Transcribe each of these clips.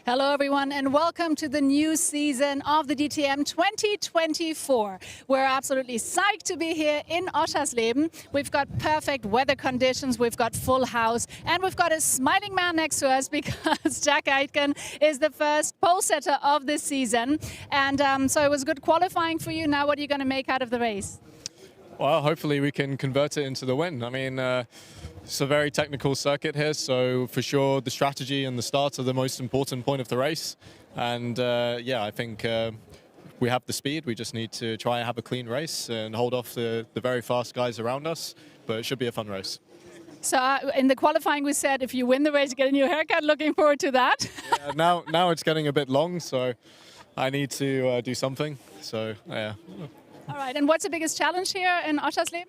Hello everyone and welcome to the new season of the DTM 2024. We're absolutely psyched to be here in Oschersleben. We've got perfect weather conditions, we've got full house, and we've got a smiling man next to us because Jack Aitken is the first pole setter of this season. And so it was good qualifying for you. Now what are you going to make out of the race? Well, hopefully we can convert it into the win. I mean, it's a very technical circuit here, so for sure the strategy and the start are the most important point of the race. And yeah, I think we have the speed. We just need to try and have a clean race and hold off the very fast guys around us. But it should be a fun race. So in the qualifying we said if you win the race, you get a new haircut. Looking forward to that. Yeah, now it's getting a bit long, so I need to do something. So yeah. All right, and what's the biggest challenge here in Oschersleben?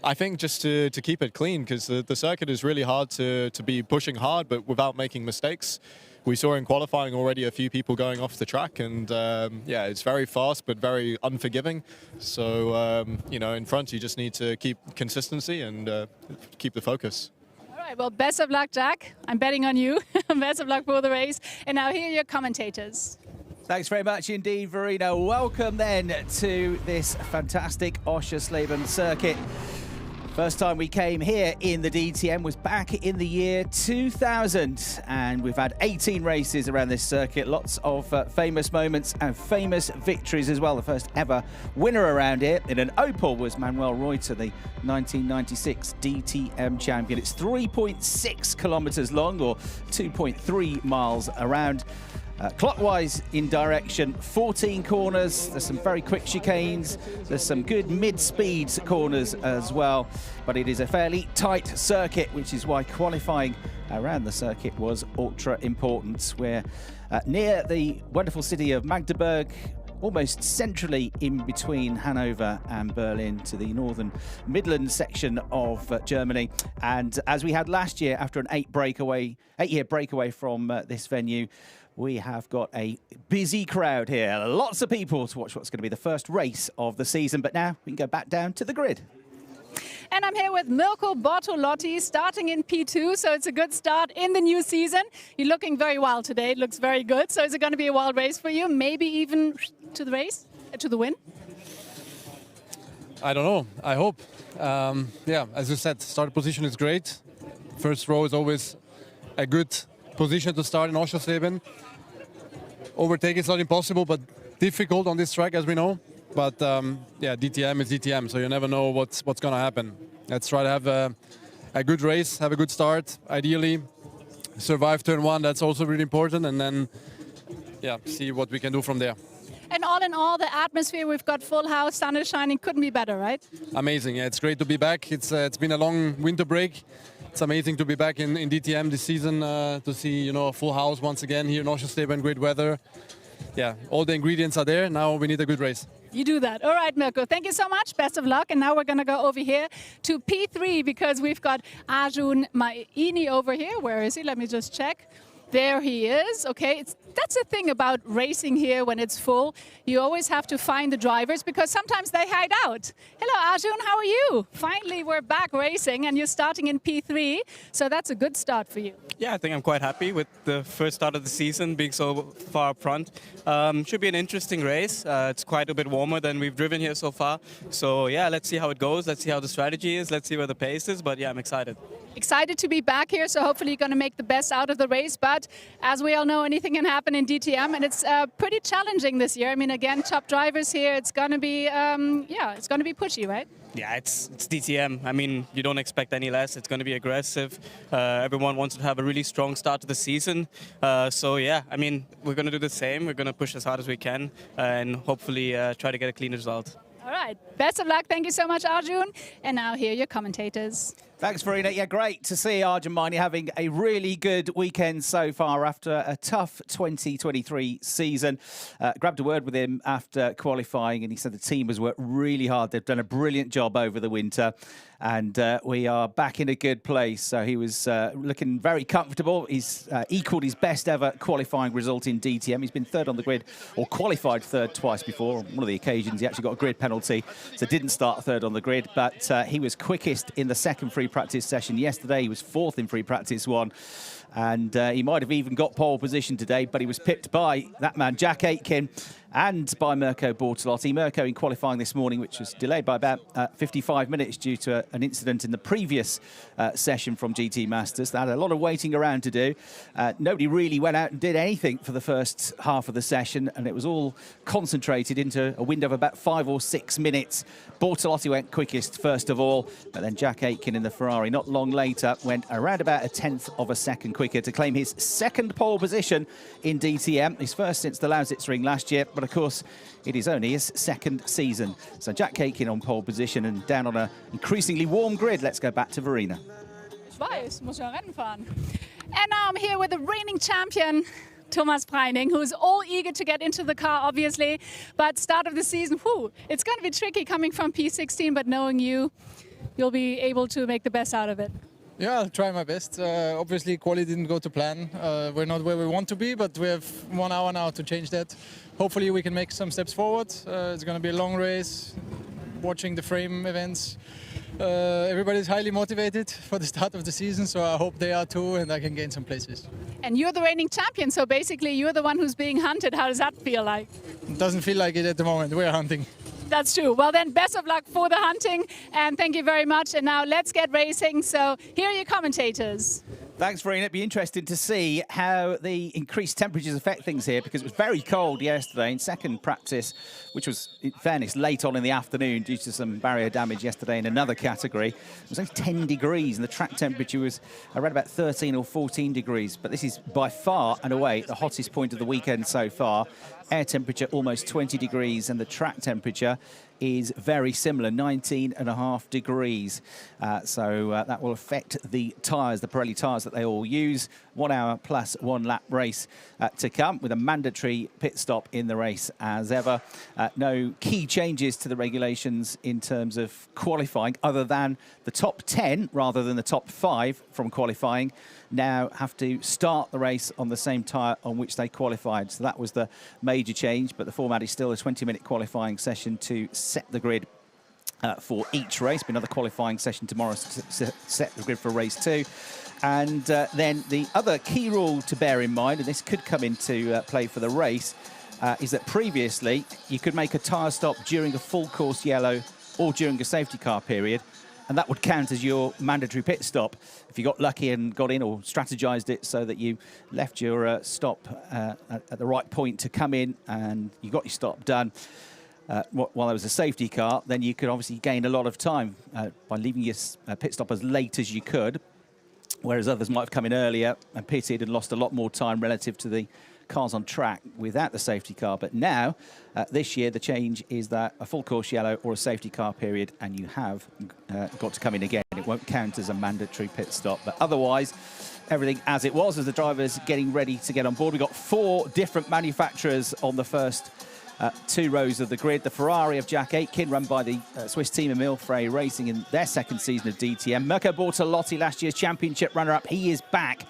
I think just to keep it clean, because the circuit is really hard to be pushing hard, but without making mistakes. We saw in qualifying already a few people going off the track, and yeah, it's very fast but very unforgiving. So you know, in front you just need to keep consistency and keep the focus. All right, well, best of luck, Jack. I'm betting on you. Best of luck for the race. And now here are your commentators. Thanks very much indeed, Verena. Welcome then to this fantastic Oschersleben circuit. First time we came here in the DTM was back in the year 2000, and we've had 18 races around this circuit, lots of famous moments and famous victories as well. The first ever winner around here in an Opel was Manuel Reuter, the 1996 DTM champion. It's 3.6 kilometers long, or 2.3 miles around. Clockwise in direction, 14 corners, there's some very quick chicanes, there's some good mid-speed corners as well, but it is a fairly tight circuit, which is why qualifying around the circuit was ultra important. We're near the wonderful city of Magdeburg, almost centrally in between Hanover and Berlin, to the northern Midland section of Germany. And as we had last year, after an 8-year breakaway from this venue, we have got a busy crowd here. Lots of people to watch what's going to be the first race of the season. But now we can go back down to the grid. And I'm here with Mirko Bortolotti, starting in P2, so it's a good start in the new season. You're looking very wild today. It looks very good. So is it going to be a wild race for you? Maybe even to the race, to the win? I don't know. I hope. Yeah, as you said, start position is great. First row is always a good position to start in Oschersleben. Overtake is not impossible, but difficult on this track, as we know. But yeah, DTM is DTM, so you never know what's going to happen. Let's try to have a good race, have a good start. Ideally, survive turn one. That's also really important, and then yeah, see what we can do from there. And all in all, the atmosphere, we've got full house, sun is shining, couldn't be better, right? Amazing. Yeah, it's great to be back. It's been a long winter break. It's amazing to be back in DTM this season, to see, a full house once again here in Oschersleben, great weather. Yeah, all the ingredients are there. Now we need a good race. You do that. All right, Mirko, thank you so much. Best of luck. And now we're going to go over here to P3 because we've got Arjun Maini over here. Where is he? Let me just check. There he is. Okay, that's the thing about racing here when it's full. You always have to find the drivers because sometimes they hide out. Hello, Arjun, how are you? Finally, we're back racing and you're starting in P3, so that's a good start for you. Yeah, I think I'm quite happy with the first start of the season being so far up front. Should be an interesting race. It's quite a bit warmer than we've driven here so far. So yeah, let's see how it goes. Let's see how the strategy is. Let's see where the pace is. But yeah, I'm excited. Excited to be back here, so hopefully you're going to make the best out of the race. But as we all know, anything can happen in DTM, and it's pretty challenging this year. I mean, again, top drivers here. It's going to be, yeah, it's going to be pushy, right? Yeah, it's DTM. I mean, you don't expect any less. It's going to be aggressive. Everyone wants to have a really strong start to the season. So yeah, I mean, we're going to do the same. We're going to push as hard as we can and hopefully try to get a clean result. All right. Best of luck. Thank you so much, Arjun. And now here are your commentators. Thanks, Verena. Yeah, great to see Arjun Maini having a really good weekend so far after a tough 2023 season. Grabbed a word with him after qualifying, and he said the team has worked really hard. They've done a brilliant job over the winter, and we are back in a good place. So he was looking very comfortable. He's equalled his best ever qualifying result in DTM. He's been third on the grid, or qualified third twice before. On one of the occasions, he actually got a grid penalty, so didn't start third on the grid, but he was quickest in the second free free practice session yesterday. He was 4th in free practice 1. And he might have even got pole position today, but he was pipped by that man, Jack Aitken, and by Mirko Bortolotti. Mirko in qualifying this morning, which was delayed by about 55 minutes due to an incident in the previous session from GT Masters. They had a lot of waiting around to do. Nobody really went out and did anything for the first half of the session, and it was all concentrated into a window of about 5 or 6 minutes. Bortolotti went quickest first of all, but then Jack Aitken in the Ferrari not long later went around about a 1/10 of a second quicker to claim his 2nd pole position in DTM, his first since the Lausitz Ring last year, but of course it is only his 2nd season. So Jack Aitken on pole position and down on an increasingly warm grid. Let's go back to Verena. Ich weiß, muss ja Rennen fahren. And now I'm here with the reigning champion, Thomas Preining, who's all eager to get into the car, obviously. But start of the season, whew, it's going to be tricky coming from P16, but knowing you, you'll be able to make the best out of it. Yeah, I'll try my best. Obviously, quali didn't go to plan. We're not where we want to be, but we have 1 hour now to change that. Hopefully, we can make some steps forward. It's going to be a long race. Watching the frame events, everybody's highly motivated for the start of the season, so I hope they are too, and I can gain some places. And you're the reigning champion, so basically you're the one who's being hunted. How does that feel like? It doesn't feel like it at the moment. We're hunting. That's true. Well then, best of luck for the hunting, and thank you very much. And now let's get racing. So here are your commentators. Thanks, Verena. It'd be interesting to see how the increased temperatures affect things here, because it was very cold yesterday in second practice, which was, in fairness, late on in the afternoon due to some barrier damage yesterday in another category. It was only 10 degrees and the track temperature was around about 13 or 14 degrees. But this is by far and away the hottest point of the weekend so far. Air temperature almost 20 degrees and the track temperature is very similar, 19.5 degrees. So that will affect the tyres, the Pirelli tyres that they all use. 1 hour plus 1 lap race to come with a mandatory pit stop in the race as ever. No key changes to the regulations in terms of qualifying other than the top 10 rather than the top 5 from qualifying now have to start the race on the same tyre on which they qualified. So that was the major change, but the format is still a 20-minute qualifying session to set the grid for each race. Be another qualifying session tomorrow to set the grid for race 2. And then the other key rule to bear in mind, and this could come into play for the race, is that previously you could make a tyre stop during a full course yellow or during a safety car period, and that would count as your mandatory pit stop if you got lucky and got in or strategized it so that you left your stop at the right point to come in and you got your stop done while there was a safety car. Then you could obviously gain a lot of time by leaving your pit stop as late as you could, whereas others might have come in earlier and pitted and lost a lot more time relative to the cars on track without the safety car. But now, this year, the change is that a full course yellow or a safety car period, and you have got to come in again. It won't count as a mandatory pit stop. But otherwise, everything as it was as the drivers getting ready to get on board. We've got 4 different manufacturers on the first 2 rows of the grid. The Ferrari of Jack Aitken, run by the Swiss team Emil Frey Racing in their 2nd season of DTM. Mirko Bortolotti, last year's championship runner-up, he is back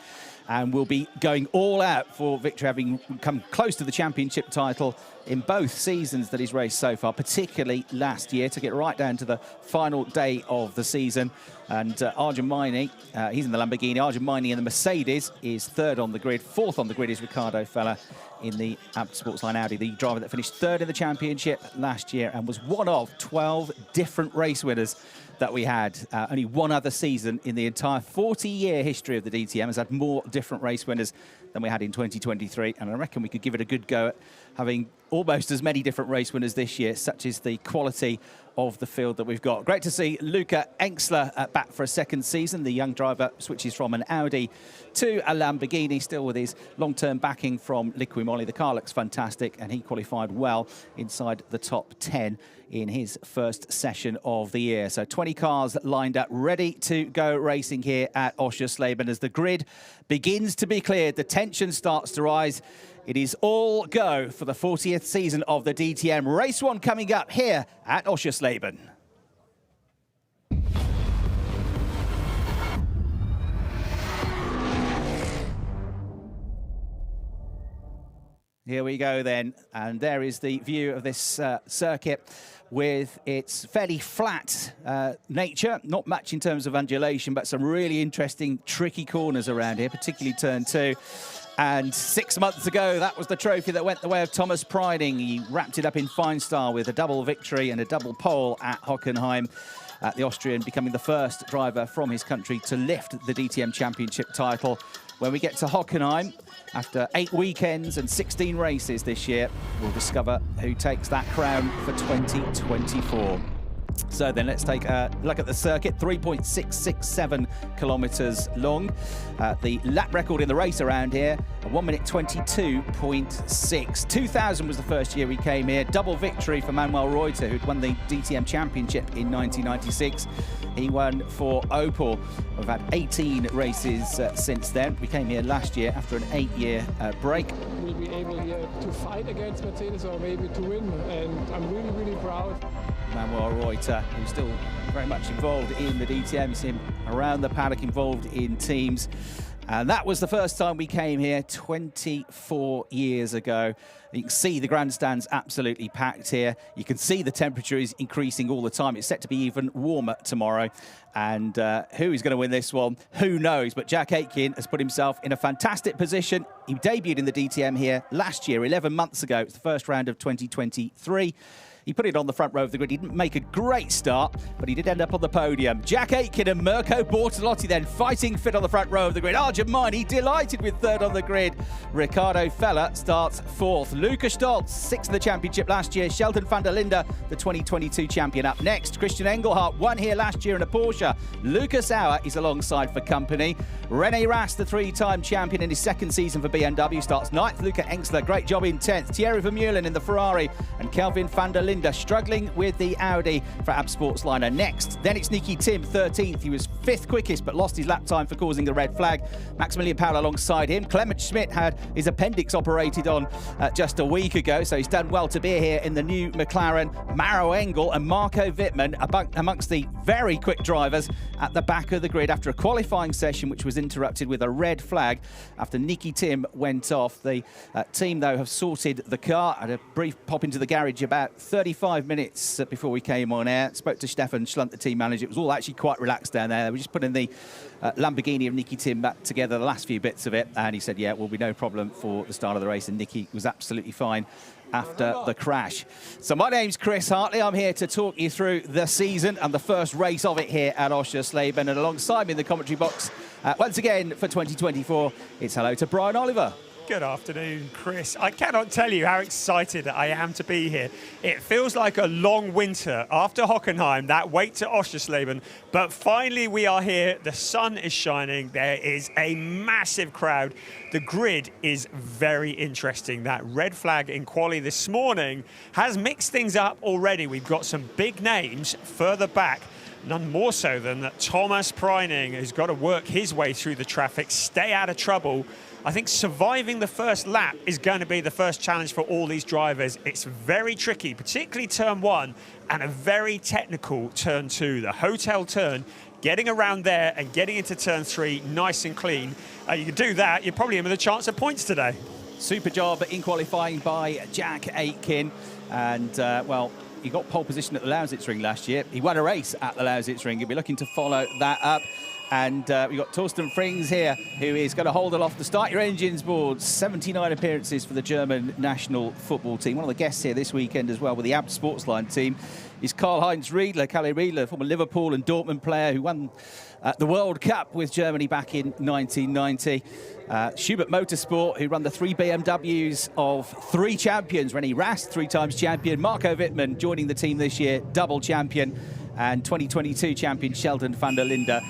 and will be going all out for victory, having come close to the championship title in both seasons that he's raced so far, particularly last year. Took it right down to the final day of the season. And Arjun Maini, he's in the Lamborghini. Arjun Maini in the Mercedes is 3rd on the grid. 4th on the grid is Ricardo Feller in the Sportsline Audi, the driver that finished 3rd in the championship last year and was one of 12 different race winners that we had. Only one other season in the entire 40-year history of the DTM has had more different race winners than we had in 2023. And I reckon we could give it a good go at having almost as many different race winners this year. Such is the quality of the field that we've got. Great to see Luca Enxler back for a 2nd season. The young driver switches from an Audi to a Lamborghini, still with his long-term backing from Liqui Moly. The car looks fantastic, and he qualified well inside the top 10 in his first session of the year. So 20 cars lined up, ready to go racing here at Oschersleben. As the grid begins to be cleared, the tension starts to rise. It is all go for the 40th season of the DTM. Race 1 coming up here at Oschersleben. Here we go then, and there is the view of this circuit with its fairly flat nature, not much in terms of undulation, but some really interesting, tricky corners around here, particularly turn 2. And 6 months ago, that was the trophy that went the way of Thomas Priding. He wrapped it up in fine style with a double victory and a double pole at Hockenheim. The Austrian becoming the first driver from his country to lift the DTM Championship title. When we get to Hockenheim, after 8 weekends and 16 races this year, we'll discover who takes that crown for 2024. So then let's take a look at the circuit, 3.667 kilometres long. The lap record in the race around here, 1 minute 22.6. 2000 was the first year we came here. Double victory for Manuel Reuter, who'd won the DTM Championship in 1996. He won for Opel. We've had 18 races since then. We came here last year after an 8-year break. We'll be able here to fight against Mercedes or maybe to win, and I'm really, really proud. Manuel Reuter, who's still very much involved in the DTM. You see him around the paddock, involved in teams. And that was the first time we came here 24 years ago. You can see the grandstand's absolutely packed here. You can see the temperature is increasing all the time. It's set to be even warmer tomorrow. And who is going to win this one? Who knows? But Jack Aitken has put himself in a fantastic position. He debuted in the DTM here last year, 11 months ago. It's the first round of 2023. He put it on the front row of the grid. He didn't make a great start, but he did end up on the podium. Jack Aitken and Mirko Bortolotti then fighting fit on the front row of the grid. Arjun Maini delighted with third on the grid. Ricardo Feller starts fourth. Luca Stoltz, sixth in the championship last year. Sheldon van der Linde, the 2022 champion, up next. Christian Engelhardt won here last year in a Porsche. Lucas Auer is alongside for company. René Rast, the 3-time champion in his second season for BMW, starts ninth. Luca Engsler, great job in 10th. Thierry Vermeulen in the Ferrari, and Kelvin van der Linde struggling with the Audi for AB Sportsliner next. Then it's Nicky Tim, 13th. He was 5th quickest, but lost his lap time for causing the red flag. Maximilian Paul alongside him. Clement Schmidt had his appendix operated on just a week ago, so he's done well to be here in the new McLaren. Maro Engel and Marco Wittmann amongst the very quick drivers at the back of the grid after a qualifying session which was interrupted with a red flag after Nicky Tim went off. The team, though, have sorted the car. I had a brief pop into the garage about 35 minutes before we came on air. Spoke to Stefan Schlunt, the team manager. It was all actually quite relaxed down there. We just put in the Lamborghini of Nicky Tim back together, the last few bits of it, and he said, yeah, it will be no problem for the start of the race, and Nicky was absolutely fine after the crash. So my name's Chris Hartley. I'm here to talk you through the season and the first race of it here at Oschersleben, and alongside me in the commentary box, once again for 2024, it's hello to Brian Oliver. Good afternoon, Chris. I cannot tell you how excited I am to be here. It feels like a long winter after Hockenheim, that wait to Oschersleben, but finally we are here. The sun is shining. There is a massive crowd. The grid is very interesting. That red flag in quali this morning has mixed things up already. We've got some big names further back. None more so than Thomas Priding, who's got to work his way through the traffic, stay out of trouble. I think surviving the first lap is going to be the first challenge for all these drivers. It's very tricky, particularly turn 1 and a very technical turn 2. The hotel turn, getting around there and getting into turn 3 nice and clean. You can do that, you're probably in with a chance at points today. Super job in qualifying by Jack Aitken. And, well, he got pole position at the Lausitz-Ring last year. He won a race at the Lausitz-Ring. He'll be looking to follow that up. And we've got Torsten Frings here, who is going to hold aloft the Start Your Engines board. 79 appearances for the German national football team. One of the guests here this weekend as well with the AB Sportsline team is Karl-Heinz Riedler, Kalle Riedler, former Liverpool and Dortmund player who won the World Cup with Germany back in 1990. Schubert Motorsport, who run the 3 BMWs of 3 champions. René Rast, 3 times champion. Marco Wittmann joining the team this year, double champion. And 2022 champion Sheldon van der Linde.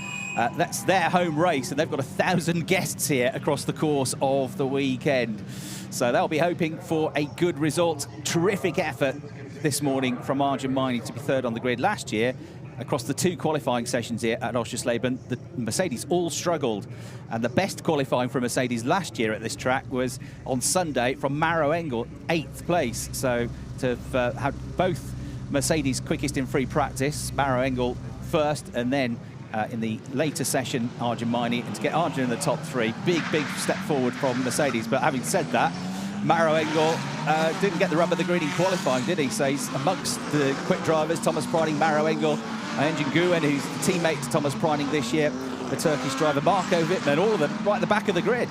That's their home race, and they've got 1,000 guests here across the course of the weekend. So they'll be hoping for a good result. Terrific effort this morning from Arjun Maini to be third on the grid. Last year, across the 2 qualifying sessions here at Oschersleben, the Mercedes all struggled. And the best qualifying for Mercedes last year at this track was on Sunday from Maro Engel, 8th place. So to have both Mercedes quickest in free practice, Maro Engel first, and then in the later session, Arjun Maini, and to get Arjun in the top 3, big step forward from Mercedes. But having said that, Maro Engel didn't get the rub of the green in qualifying, did he? So he's amongst the quick drivers, Thomas Preining, Maro Engel, Engin Güven, who's the teammate to Thomas Preining this year, the Turkish driver, Marco Wittmann, all of them right at the back of the grid.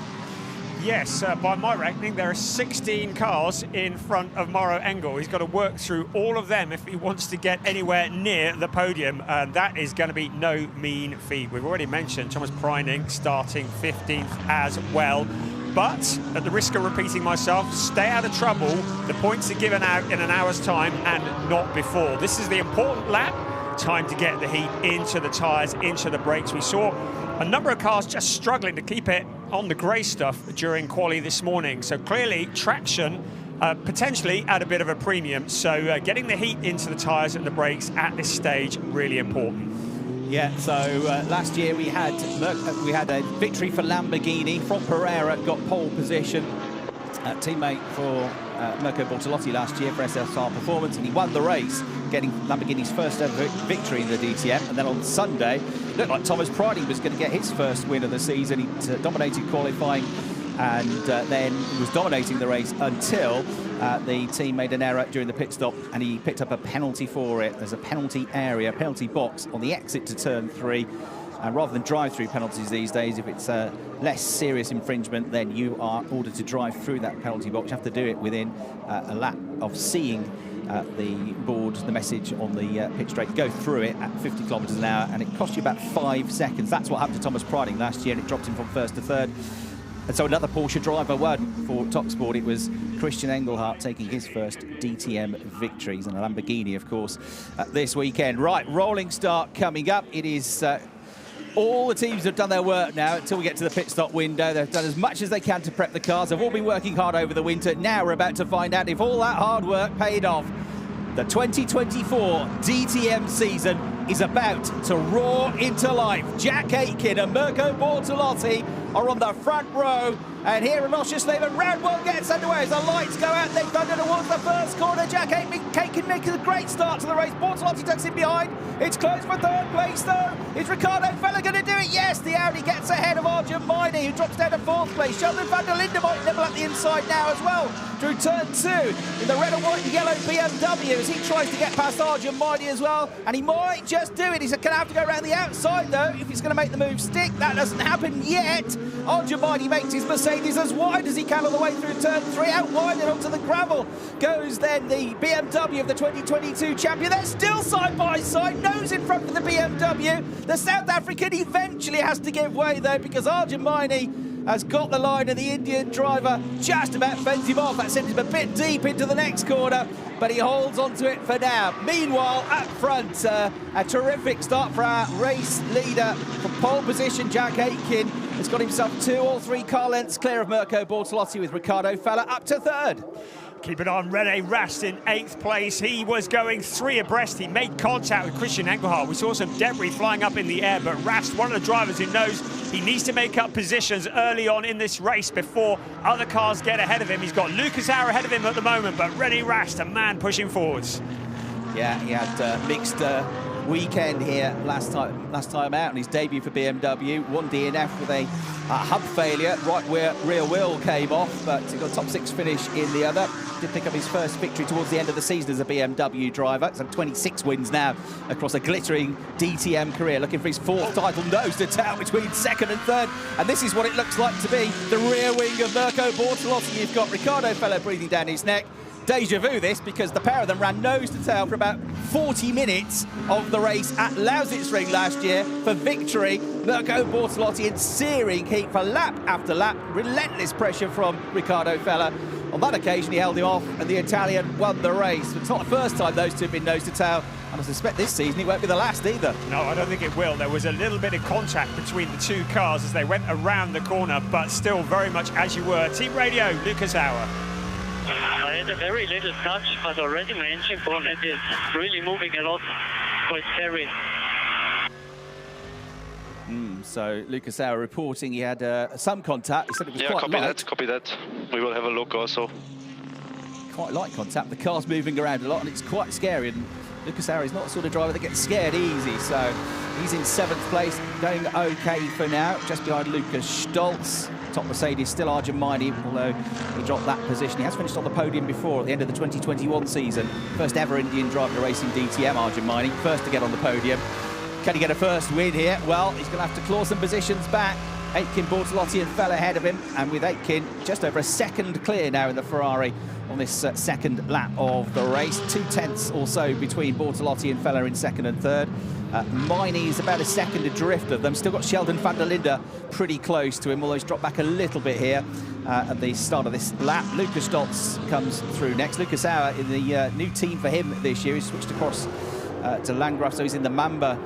Yes, by my reckoning, there are 16 cars in front of Maro Engel. He's got to work through all of them if he wants to get anywhere near the podium, and that is going to be no mean feat. We've already mentioned Thomas Preining starting 15th as well. But at the risk of repeating myself, stay out of trouble. The points are given out in an hour's time and not before. This is the important lap. Time to get the heat into the tyres, into the brakes. We saw a number of cars just struggling to keep it on the grey stuff during quali this morning. So clearly traction potentially at a bit of a premium. So getting the heat into the tyres and the brakes at this stage, really important. Yeah, so last year we had a victory for Lamborghini. From Pereira got pole position. Teammate for Mirko Bortolotti last year for SSR Performance, and he won the race, getting Lamborghini's first ever victory in the DTM. And then on Sunday, it looked like Thomas Preining was going to get his first win of the season. He dominated qualifying and then was dominating the race until the team made an error during the pit stop, and he picked up a penalty for it. There's a penalty area, penalty box on the exit to turn 3. And rather than drive-through penalties these days, if it's a less serious infringement, then you are ordered to drive through that penalty box. You have to do it within a lap of seeing the board, the message on the pit straight. Go through it at 50 kilometres an hour, and it cost you about 5 seconds. That's what happened to Thomas Preining last year, and it dropped him from 1st to 3rd. And so another Porsche driver won for Top Sport. It was Christian Engelhardt taking his first DTM victories, and a Lamborghini, of course, this weekend. Right, rolling start coming up. It is... all the teams have done their work now until we get to the pit stop window. They've done as much as they can to prep the cars. They've all been working hard over the winter. Now we're about to find out if all that hard work paid off. The 2024 DTM season is about to roar into life. Jack Aitken and Mirko Bortolotti are on the front row. And here in Oschersleben, round 1 gets underway as the lights go out. They thunder towards the first corner. Jack Aitken makes a great start to the race. Bortolotti tucks in behind. It's close for 3rd place, though. Is Ricardo Feller going to do it? Yes, the Audi gets ahead of Arjun Maini, who drops down to 4th place. Sheldon van der Linde might nibble at the inside now as well. Through turn 2 in the red and white and yellow BMW as he tries to get past Arjun Maini as well. And he might just do it. He's going to have to go around the outside, though, if he's going to make the move stick. That doesn't happen yet. Arjun Maini makes his Mercedes as wide as he can all the way through turn 3. Out wide and onto the gravel goes then the BMW of the 2022 champion. They're still side by side, nose in front of the BMW. The South African eventually has to give way, though, because Arjun Maini has got the line, and the Indian driver just about fends him off. That sends him a bit deep into the next corner, but he holds onto it for now. Meanwhile, up front, a terrific start for our race leader from pole position. Jack Aitken has got himself 2 or 3 car lengths clear of Mirko Bortolotti, with Ricardo Feller up to 3rd. Keep it on, René Rast in 8th place. He was going 3 abreast. He made contact with Christian Engelhardt. We saw some debris flying up in the air, but Rast, one of the drivers who knows he needs to make up positions early on in this race before other cars get ahead of him. He's got Lucas Auer ahead of him at the moment, but René Rast, a man pushing forwards. Yeah, he had mixed weekend here last time out in his debut for BMW. 1 DNF with a hub failure right where rear wheel came off, but he got a top 6 finish in the other. Did pick up his first victory towards the end of the season as a BMW driver. So 26 wins now across a glittering DTM career, looking for his 4th title, nose to tail between 2nd and 3rd. And this is what it looks like to be the rear wing of Mirko Bortolotti. You've got Ricardo Feller breathing down his neck. Deja vu this, because the pair of them ran nose to tail for about 40 minutes of the race at Lausitzring last year for victory. Mirko Bortolotti in searing heat for lap after lap. Relentless pressure from Ricardo Feller. On that occasion, he held him off, and the Italian won the race. It's not the first time those two have been nose to tail, and I suspect this season it won't be the last either. No, I don't think it will. There was a little bit of contact between the 2 cars as they went around the corner, but still very much as you were. Team Radio, Lucas Auer. I had a very little touch, but already my engine bonnet is really moving a lot, quite scary. So Lucas Auer reporting he had some contact. He said it was quite light. Copy that. We will have a look also. Quite light contact. The car's moving around a lot, and it's quite scary. And Lucas Auer is not the sort of driver that gets scared easy. So he's in 7th place, going okay for now, just behind Lucas Stoltz. top Mercedes, still Arjun Maini, although he dropped that position. He has finished on the podium before at the end of the 2021 season. First ever Indian driver to race in DTM, Arjun Maini, first to get on the podium. Can he get a first win here? Well, he's going to have to claw some positions back. Aitken, Bortolotti and Fell ahead of him, and with Aitken just over a second clear now in the Ferrari on this second lap of the race. 2/10 or so between Bortolotti and Fell in second and third. Maini is about a second adrift of them. Still got Sheldon van der Linde pretty close to him, although he's dropped back a little bit here at the start of this lap. Lucas Stoltz comes through next. Lucas Auer in the new team for him this year. He's switched across to Landgraf, so he's in the Mamba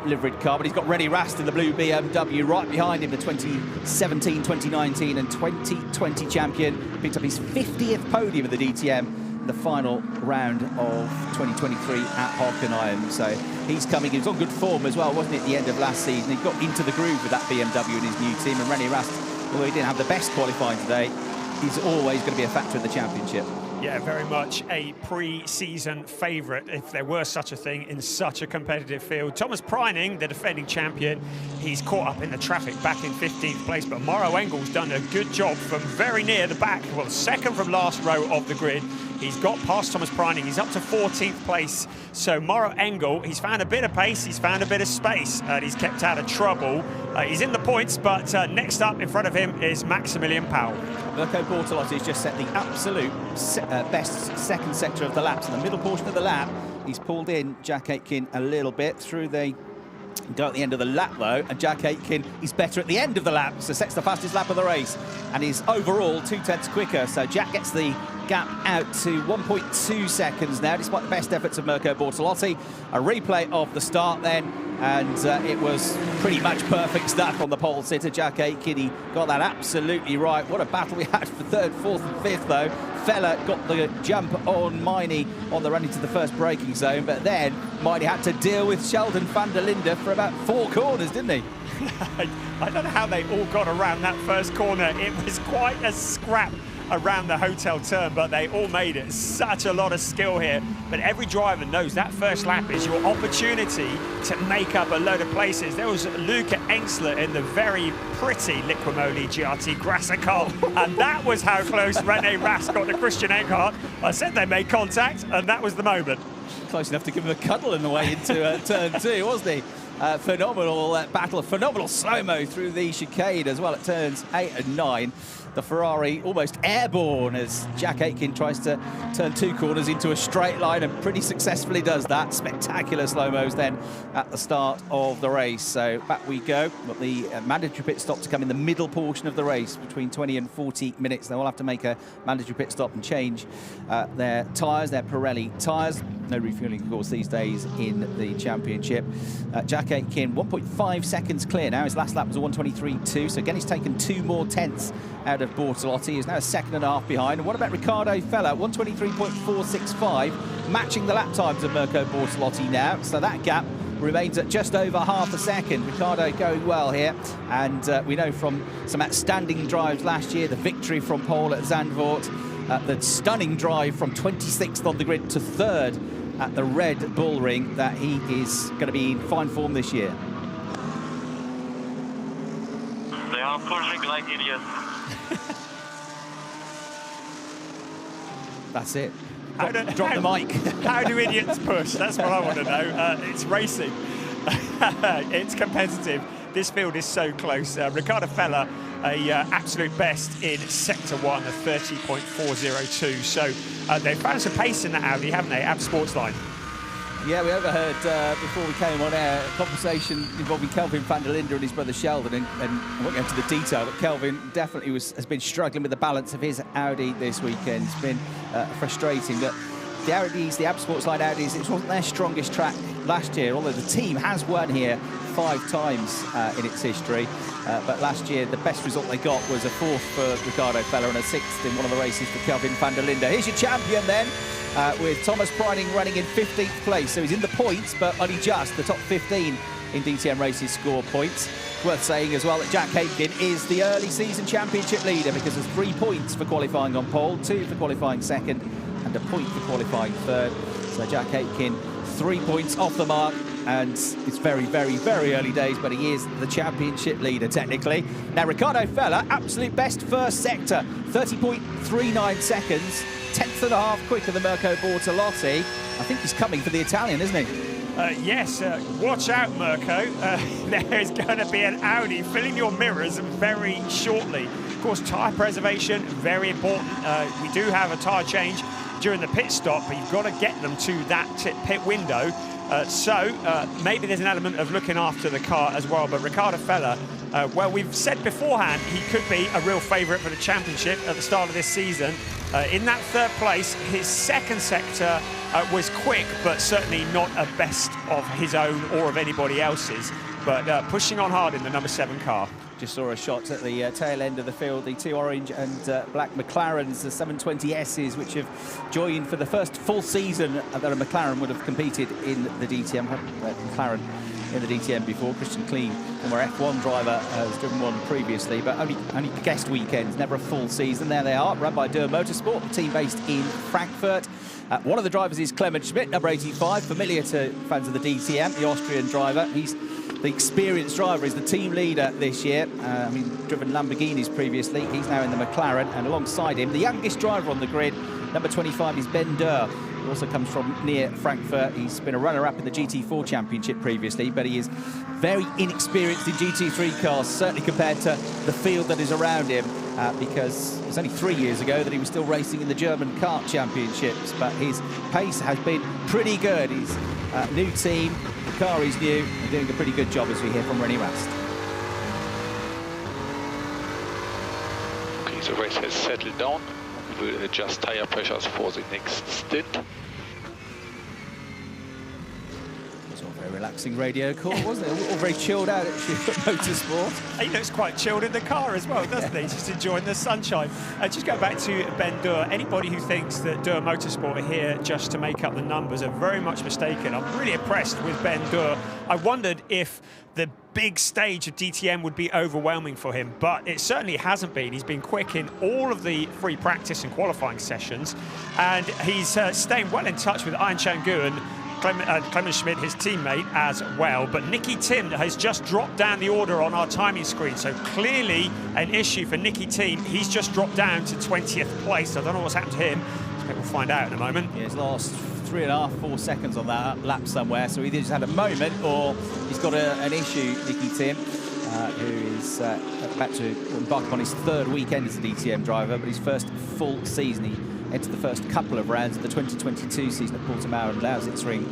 liveried car, but he's got René Rast in the blue BMW right behind him, the 2017, 2019 and 2020 champion. Picked up his 50th podium of the DTM in the final round of 2023 at Hockenheim. So he's coming, he was on good form as well, wasn't he, at the end of last season? He got into the groove with that BMW in his new team, and René Rast, although he didn't have the best qualifying today, he's always going to be a factor in the championship. Yeah, very much a pre-season favourite, if there were such a thing in such a competitive field. Thomas Preining, the defending champion, he's caught up in the traffic back in 15th place, but Mauro Engel's done a good job from very near the back, well, second from last row of the grid. He's got past Thomas Preining, he's up to 14th place. So Mauro Engel, he's found a bit of pace, he's found a bit of space, and he's kept out of trouble. He's in the points, but next up in front of him is Maximilian Powell. Mirko Bortolotti has just set the absolute best second sector of the laps. In the middle portion of the lap, he's pulled in Jack Aitken a little bit through the go at the end of the lap though, and Jack Aitken is better at the end of the lap, so sets the fastest lap of the race and is overall 2/10 quicker. So Jack gets the gap out to 1.2 seconds now, despite the best efforts of Mirko Bortolotti. A replay of the start then, and it was pretty much perfect stuff on the pole sitter, Jack Aitken. He got that absolutely right. What a battle we had for third, fourth and fifth though. Fella got the jump on Maini on the run into the first braking zone, but then Maini had to deal with Sheldon van der Linde for about 4 corners, didn't he? I don't know how they all got around that first corner. It was quite a scrap around the hotel turn, but they all made it. Such a lot of skill here. But every driver knows that first lap is your opportunity to make up a load of places. There was Luca Engsler in the very pretty Liquimoli GRT Grasser car, and that was how close René Rast got to Christian Eckhardt. I said they made contact, and that was the moment. Close enough to give him a cuddle in the way into turn 2, wasn't he? Phenomenal battle, a phenomenal slow-mo through the chicane as well at turns 8 and 9. The Ferrari almost airborne as Jack Aitken tries to turn 2 corners into a straight line, and pretty successfully does that. Spectacular slow-mos then at the start of the race. So back we go. Got the mandatory pit stop to come in the middle portion of the race, between 20 and 40 minutes. They will have to make a mandatory pit stop and change their tyres, their Pirelli tyres. No refuelling, of course, these days in the championship. Jack Aitken, 1.5 seconds clear now. His last lap was a 1:23.2, so again he's taken 2 more tenths out of Bortolotti. He's now a second and a half behind. And what about Riccardo Fella? 1:23.465, matching the lap times of Mirko Bortolotti now. So that gap remains at just over half a second. Riccardo going well here, and we know from some outstanding drives last year, the victory from pole at Zandvoort, the stunning drive from 26th on the grid to 3rd at the Red Bull Ring, that he is going to be in fine form this year. They are pushing like idiots. That's it. Drop the mic. How do idiots push? That's what I want to know. It's racing. It's competitive. This field is so close. Riccardo Fella, a absolute best in Sector 1, a 30.402. So they've found some pace in that Audi, haven't they, at Sportsline? Yeah, we overheard before we came on air a conversation involving Kelvin van der Linde and his brother Sheldon, and I won't go into the detail, but Kelvin definitely has been struggling with the balance of his Audi this weekend. It's been frustrating, but the Audis, the Sportsline Audis, it wasn't their strongest track last year, although the team has won here 5 times in its history. But last year, the best result they got was a 4th for Riccardo Fella and a 6th in one of the races for Kelvin van der Linde. Here's your champion then, with Thomas Preining running in 15th place. So he's in the points, but only just the top 15 in DTM races score points. Worth saying as well that Jack Aitken is the early season championship leader, because there's 3 points for qualifying on pole, 2 for qualifying 2nd, and a point for qualifying 3rd. So Jack Aitken, 3 points off the mark and it's very, very, very early days, but he is the championship leader, technically. Now, Riccardo Fella, absolute best first sector, 30.39 seconds, 10.5 quicker than Mirko Bortolotti. I think he's coming for the Italian, isn't he? Yes, watch out, Mirko. There's going to be an Audi filling your mirrors very shortly. Of course, tyre preservation, very important. We do have a tyre change during the pit stop, but you've got to get them to that pit window. So maybe there's an element of looking after the car as well. But Riccardo Fella, well, we've said beforehand he could be a real favourite for the championship at the start of this season. In that third place, his second sector was quick, but certainly not a best of his own or of anybody else's. But pushing on hard in the number 7 car. Just saw a shot at the tail end of the field, the 2 orange and black McLarens, the 720Ss, which have joined for the first full season that a McLaren would have competed in the DTM. McLaren in the DTM before. Christian Kleen, former F1 driver, has driven one previously, but only guest weekends, never a full season. There they are, run by Dürr Motorsport, the team based in Frankfurt. One of the drivers is Clement Schmidt, number 85, familiar to fans of the DTM, the Austrian driver. He's the experienced driver, is the team leader this year. I mean, driven Lamborghinis previously. He's now in the McLaren, and alongside him, the youngest driver on the grid, number 25, is Ben Dürr. He also comes from near Frankfurt. He's been a runner-up in the GT4 Championship previously, but he is very inexperienced in GT3 cars, certainly compared to the field that is around him, because it was only 3 years ago that he was still racing in the German kart championships, but his pace has been pretty good. He's a new team, the car is new, and doing a pretty good job, as we hear from Rennie Rast. Okay, the race has settled down. We will adjust tire pressures for the next stint. It's all a very relaxing radio call, wasn't it? All very chilled out at Motorsport. He looks quite chilled in the car as well, doesn't he? Just enjoying the sunshine. Just go back to Ben Dürr. Anybody who thinks that Dürr Motorsport are here just to make up the numbers are very much mistaken. I'm really impressed with Ben Dürr. I wondered if the big stage of DTM would be overwhelming for him, but it certainly hasn't been. He's been quick in all of the free practice and qualifying sessions, and he's staying well in touch with Ian Changu and Clement Schmidt, his teammate, as well. But Nicky Tim has just dropped down the order on our timing screen, so clearly an issue for Nicky Tim. He's just dropped down to 20th place. I don't know what's happened to him. We'll find out in a moment. Yeah, he's lost 3.5, 4 seconds on that lap somewhere, so either he's had a moment or he's got an issue, Nicky Tim, who is about to embark upon his 3rd weekend as a DTM driver, but his first full season. He entered the first couple of rounds of the 2022 season at Portimao and Lausitzring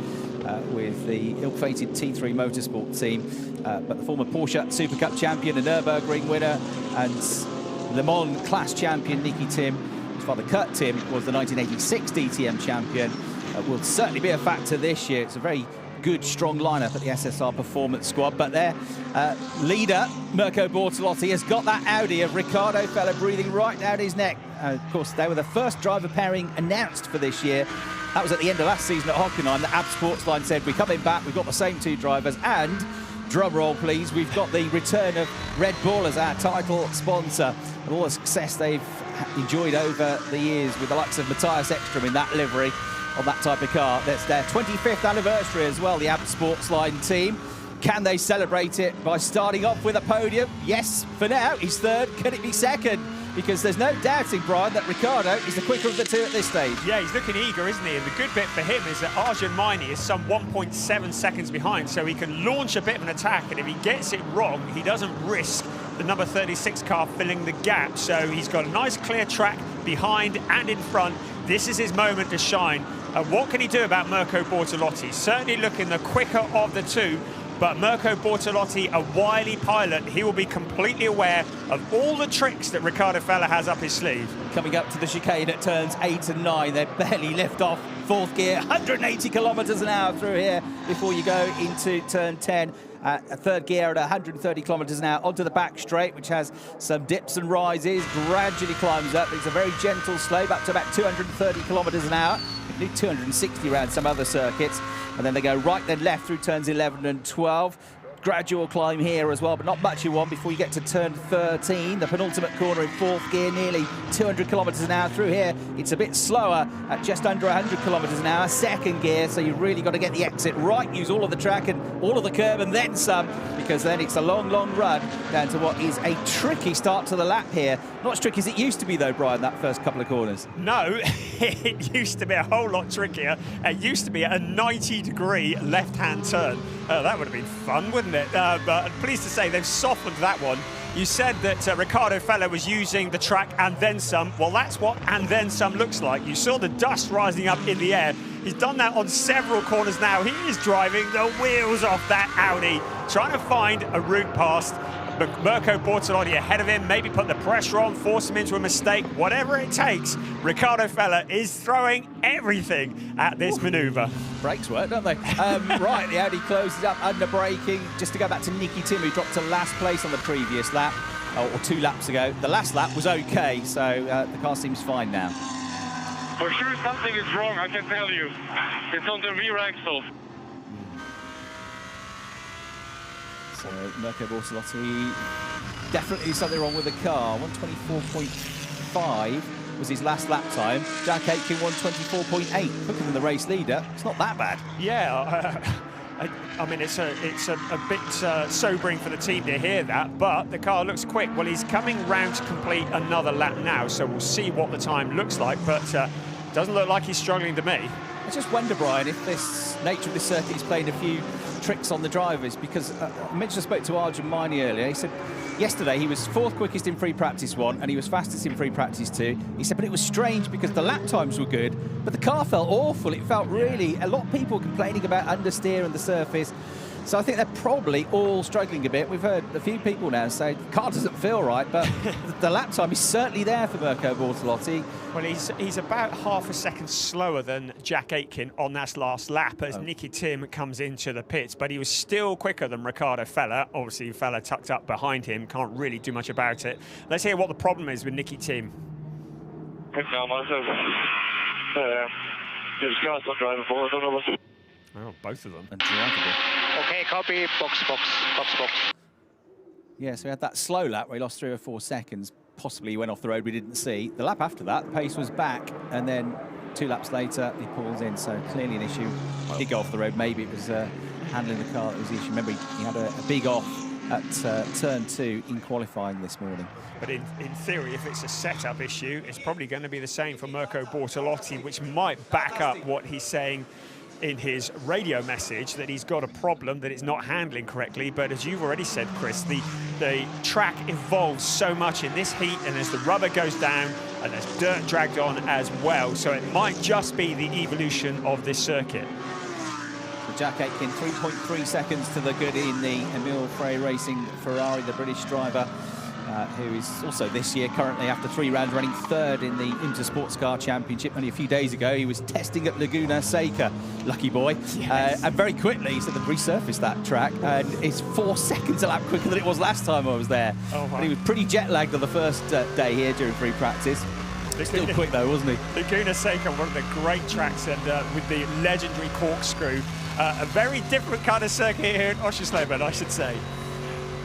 with the ill-fated T3 Motorsport team, but the former Porsche Super Cup champion, a Nürburgring winner, and Le Mans class champion Nicky Tim. His father, Kurt Tim, was the 1986 DTM champion. Will certainly be a factor this year. It's a very good, strong lineup at the SSR Performance Squad, but their leader, Mirko Bortolotti, has got that Audi of Riccardo Fella breathing right down his neck. Of course, they were the first driver pairing announced for this year. That was at the end of last season at Hockenheim. The AB Sportsline said, we're coming back, we've got the same 2 drivers, and, drum roll please, we've got the return of Red Bull as our title sponsor, and all the success they've enjoyed over the years with the likes of Matthias Ekstrom in that livery on that type of car. That's their 25th anniversary as well, the AB Sportsline team. Can they celebrate it by starting off with a podium? Yes, for now, he's 3rd. Can it be 2nd? Because there's no doubting, Brian, that Riccardo is the quicker of the 2 at this stage. Yeah, he's looking eager, isn't he? And the good bit for him is that Arjun Maini is some 1.7 seconds behind, so he can launch a bit of an attack, and if he gets it wrong, he doesn't risk the number 36 car filling the gap. So he's got a nice clear track behind and in front. This is his moment to shine. What can he do about Mirko Bortolotti? Certainly looking the quicker of the 2, but Mirko Bortolotti, a wily pilot, he will be completely aware of all the tricks that Riccardo Fella has up his sleeve. Coming up to the chicane at turns 8 and 9, they barely lift off 4th gear, 180 kilometres an hour through here before you go into turn 10. A 3rd gear at 130 kilometres an hour onto the back straight, which has some dips and rises, gradually climbs up. It's a very gentle slope up to about 230 kilometres an hour. You can do 260 around some other circuits, and then they go right then left through turns 11 and 12. gradual climb here as well, but not much you want before you get to turn 13, the penultimate corner in 4th gear, nearly 200 kilometres an hour through here. It's a bit slower at just under 100 kilometres an hour, 2nd gear, so you've really got to get the exit right, use all of the track and all of the curb and then some, because then it's a long, long run down to what is a tricky start to the lap here. Not as tricky as it used to be though, Brian, that first couple of corners. No, it used to be a whole lot trickier. It used to be a 90-degree left-hand turn. That would have been fun, wouldn't it? But I'm pleased to say they've softened that one. You said that Riccardo Fella was using the track and then some. Well, that's what and then some looks like. You saw the dust rising up in the air. He's done that on several corners now. He is driving the wheels off that Audi, trying to find a route past Mirko Bortolotti ahead of him, maybe put the pressure on, force him into a mistake, whatever it takes. Riccardo Fella is throwing everything at this manoeuvre. Brakes work, don't they? Right, the Audi closes up under braking. Just to go back to Nicky Tim, who dropped to last place on the previous lap, or 2 laps ago. The last lap was okay, so the car seems fine now. For sure something is wrong, I can tell you. It's on the rear axle. So Mirko Bortolotti, definitely something wrong with the car. 124.5 was his last lap time. Jack Aitken 124.8, quicker than the race leader. It's not that bad. Yeah, I mean, it's a bit sobering for the team to hear that, but the car looks quick. Well, he's coming round to complete another lap now, so we'll see what the time looks like, but doesn't look like he's struggling to me. I just wonder, Brian, if this nature of this circuit is playing a few tricks on the drivers, because I mentioned I spoke to Arjun Maini earlier. He said yesterday he was 4th quickest in free practice 1 and he was fastest in free practice 2. He said, but it was strange because the lap times were good, but the car felt awful. It felt really, a lot of people complaining about understeer and the surface. So I think they're probably all struggling a bit. We've heard a few people now say the car doesn't feel right, but the lap time is certainly there for Mirko Bortolotti. Well, he's about half a second slower than Jack Aitken on that last lap as Nicky Tim comes into the pits, but he was still quicker than Riccardo Fella. Obviously, Fella tucked up behind him, can't really do much about it. Let's hear what the problem is with Nicky Tim. His car's not driving forward, I don't know what. Oh, both of them. And drivable. Okay, copy. Box. Yeah, so we had that slow lap where he lost 3 or 4 seconds. Possibly he went off the road we didn't see. The lap after that, the pace was back, and then 2 laps later, he pulls in. So clearly an issue. He did go off the road. Maybe it was handling the car that was the issue. Remember, he had a big off at turn 2 in qualifying this morning. But in theory, if it's a setup issue, it's probably going to be the same for Mirko Bortolotti, which might back up what he's saying in his radio message, that he's got a problem, that it's not handling correctly. But as you've already said, Chris, the track evolves so much in this heat, and as the rubber goes down and there's dirt dragged on as well, so it might just be the evolution of this circuit. So Jack Aitken 3.3 seconds to the good in the Emile Frey Racing Ferrari, the British driver, who is also this year currently, after 3 rounds, running 3rd in the Inter Sports Car Championship. Only a few days ago he was testing at Laguna Seca, lucky boy. Yes. And very quickly he said they've resurfaced that track and it's 4 seconds a lap quicker than it was last time I was there. Oh, wow. But he was pretty jet lagged on the first day here during free practice. Still quick though, wasn't he? Laguna Seca, one of the great tracks, and with the legendary corkscrew. A very different kind of circuit here in Oschersleben, I should say.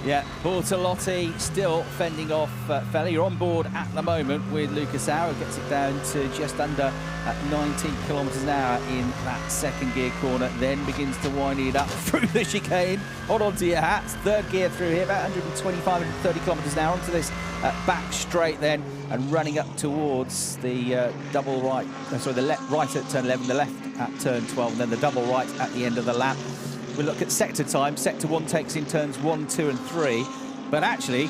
Yeah, Bortolotti still fending off Fella. You're on board at the moment with Lucas Auer, gets it down to just under 19 kilometres an hour in that 2nd gear corner, then begins to wind it up through the chicane. Hold on to your hats. 3rd gear through here, about 125, 130 kilometres an hour onto this back straight then, and running up towards the double right, sorry, the right at turn 11, the left at turn 12, and then the double right at the end of the lap. We look at sector time. Sector 1 takes in turns 1, 2 and 3, but actually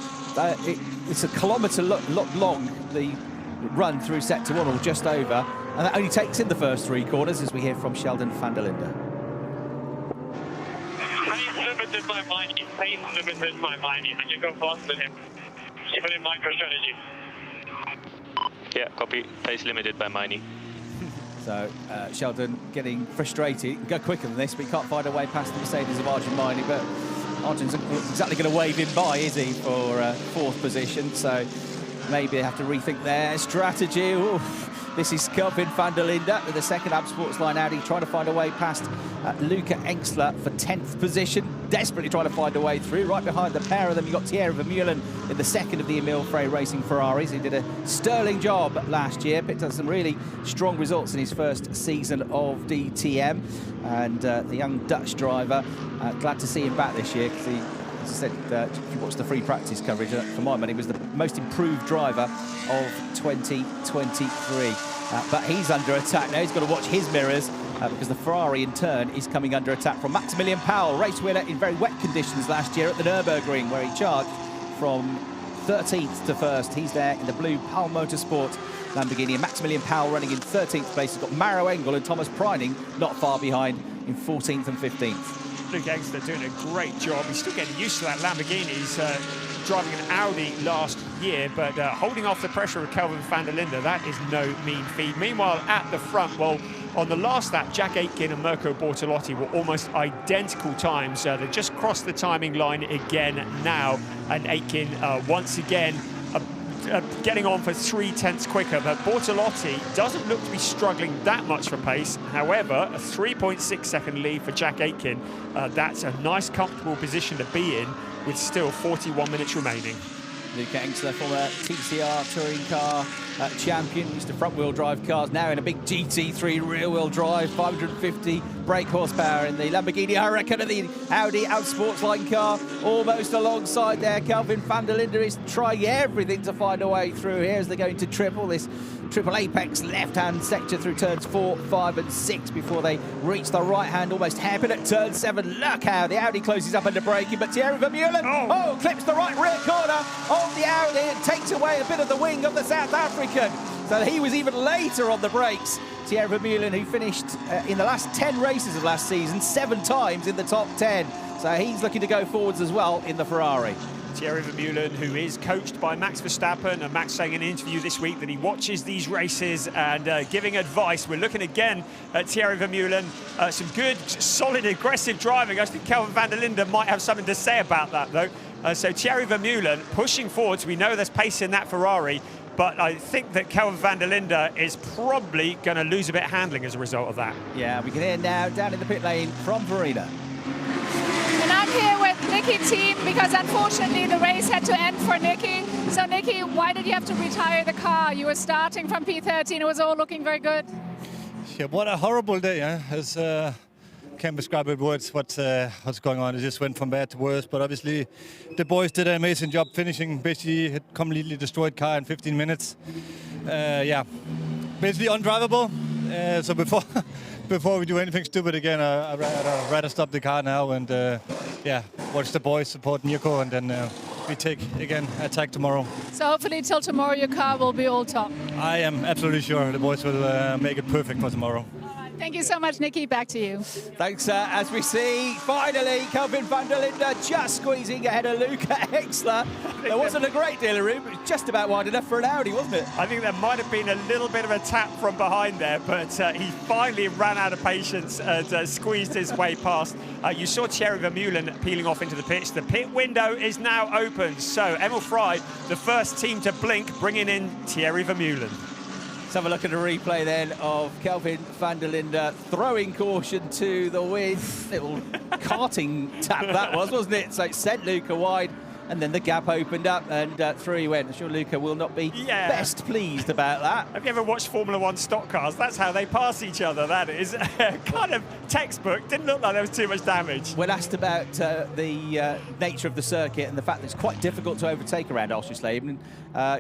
it's a kilometre long, the run through sector 1, or just over, and that only takes in the first 3 corners, as we hear from Sheldon van der Linde. Pace limited by Maini, and you go faster than him, even in micro-strategy. Yeah, copy. Pace limited by Maini. So Sheldon getting frustrated. He can go quicker than this, but he can't find a way past the Mercedes of Arjun Maini. But Arjun's not exactly going to wave him by, is he, for 4th position? So maybe they have to rethink their strategy. Oof. This is Kelvin van der Linde with the 2nd Ab Sportsline Audi, trying to find a way past Luca Engstler for 10th position. desperately trying to find a way through. Right behind the pair of them, you've got Thierry Vermeulen in the second of the Emile Frey Racing Ferraris. He did a sterling job last year, picked up some really strong results in his first season of DTM. And the young Dutch driver, glad to see him back this year, because he, as I said, if you watch the free practice coverage, for my money, was the most improved driver of 2023. But he's under attack now. He's got to watch his mirrors because the Ferrari, in turn, is coming under attack from Maximilian Powell, race winner in very wet conditions last year at the Nürburgring, where he charged from 13th to 1st. He's there in the blue Powell Motorsport Lamborghini. And Maximilian Powell running in 13th place. He's got Maro Engel and Thomas Preining not far behind in 14th and 15th. Luke Engstler doing a great job. He's still getting used to that Lamborghini. He's driving an Audi last year, but holding off the pressure of Kelvin van der Linde, that is no mean feat. Meanwhile, at the front, well, on the last lap, Jack Aitken and Mirko Bortolotti were almost identical times. They just crossed the timing line again now, and Aitken once again getting on for 0.3 quicker, but Bortolotti doesn't look to be struggling that much for pace. However, a 3.6-second lead for Jack Aitken. That's a nice, comfortable position to be in with still 41 minutes remaining. Luke Engstler, former TCR touring car champion, used to front-wheel drive cars, now in a big GT3 rear-wheel drive, 550 brake horsepower in the Lamborghini Huracan of the Audi Outsportsline car, almost alongside there. Kelvin van der Linde is trying everything to find a way through here as they're going to triple apex left-hand sector through turns 4, 5 and 6 before they reach the right-hand, almost hairpin at turn 7. Look how the Audi closes up under braking, but Thierry Vermeulen, clips the right rear corner of the Audi and takes away a bit of the wing of the South African. So he was even later on the brakes. Thierry Vermeulen, who finished in the last 10 races of last season, 7 times in the top 10. So he's looking to go forwards as well in the Ferrari. Thierry Vermeulen, who is coached by Max Verstappen, and Max saying in an interview this week that he watches these races and giving advice. We're looking again at Thierry Vermeulen. Some good, solid, aggressive driving. I think Kelvin van der Linde might have something to say about that, though. So Thierry Vermeulen pushing forwards. We know there's pace in that Ferrari, but I think that Kelvin van der Linde is probably going to lose a bit of handling as a result of that. Yeah, we can hear now down in the pit lane from Verena. And I'm here with Nicky Team because unfortunately the race had to end for Nicky. So Nicky, why did you have to retire the car? You were starting from P13, it was all looking very good. Yeah, what a horrible day, huh? Can't describe with words what's going on. It just went from bad to worse. But obviously, the boys did an amazing job finishing. Basically, a completely destroyed car in 15 minutes. Yeah, basically undrivable. So before we do anything stupid again, I'd rather stop the car now and yeah, watch the boys support Mirko, and then we take again attack tomorrow. So hopefully till tomorrow your car will be all top. I am absolutely sure the boys will make it perfect for tomorrow. Thank you so much, Nicky. Back to you. Thanks, as we see, finally, Kelvin van der Linde just squeezing ahead of Luke Engstler. There wasn't a great deal of room. It was just about wide enough for an Audi, wasn't it? I think there might have been a little bit of a tap from behind there, but he finally ran out of patience and squeezed his way past. You saw Thierry Vermeulen peeling off into the pits. The pit window is now open. So Emile Frey, the first team to blink, bringing in Thierry Vermeulen. Let's have a look at a replay then of Kelvin van der Linde throwing caution to the wind. Little karting tap that was, wasn't it? So it sent Luca wide, and then the gap opened up and through he went. I'm sure Luca will not be best pleased about that. Have you ever watched Formula One stock cars? That's how they pass each other, that is. Kind of textbook. Didn't look like there was too much damage. When asked about the nature of the circuit and the fact that it's quite difficult to overtake around Oschersleben,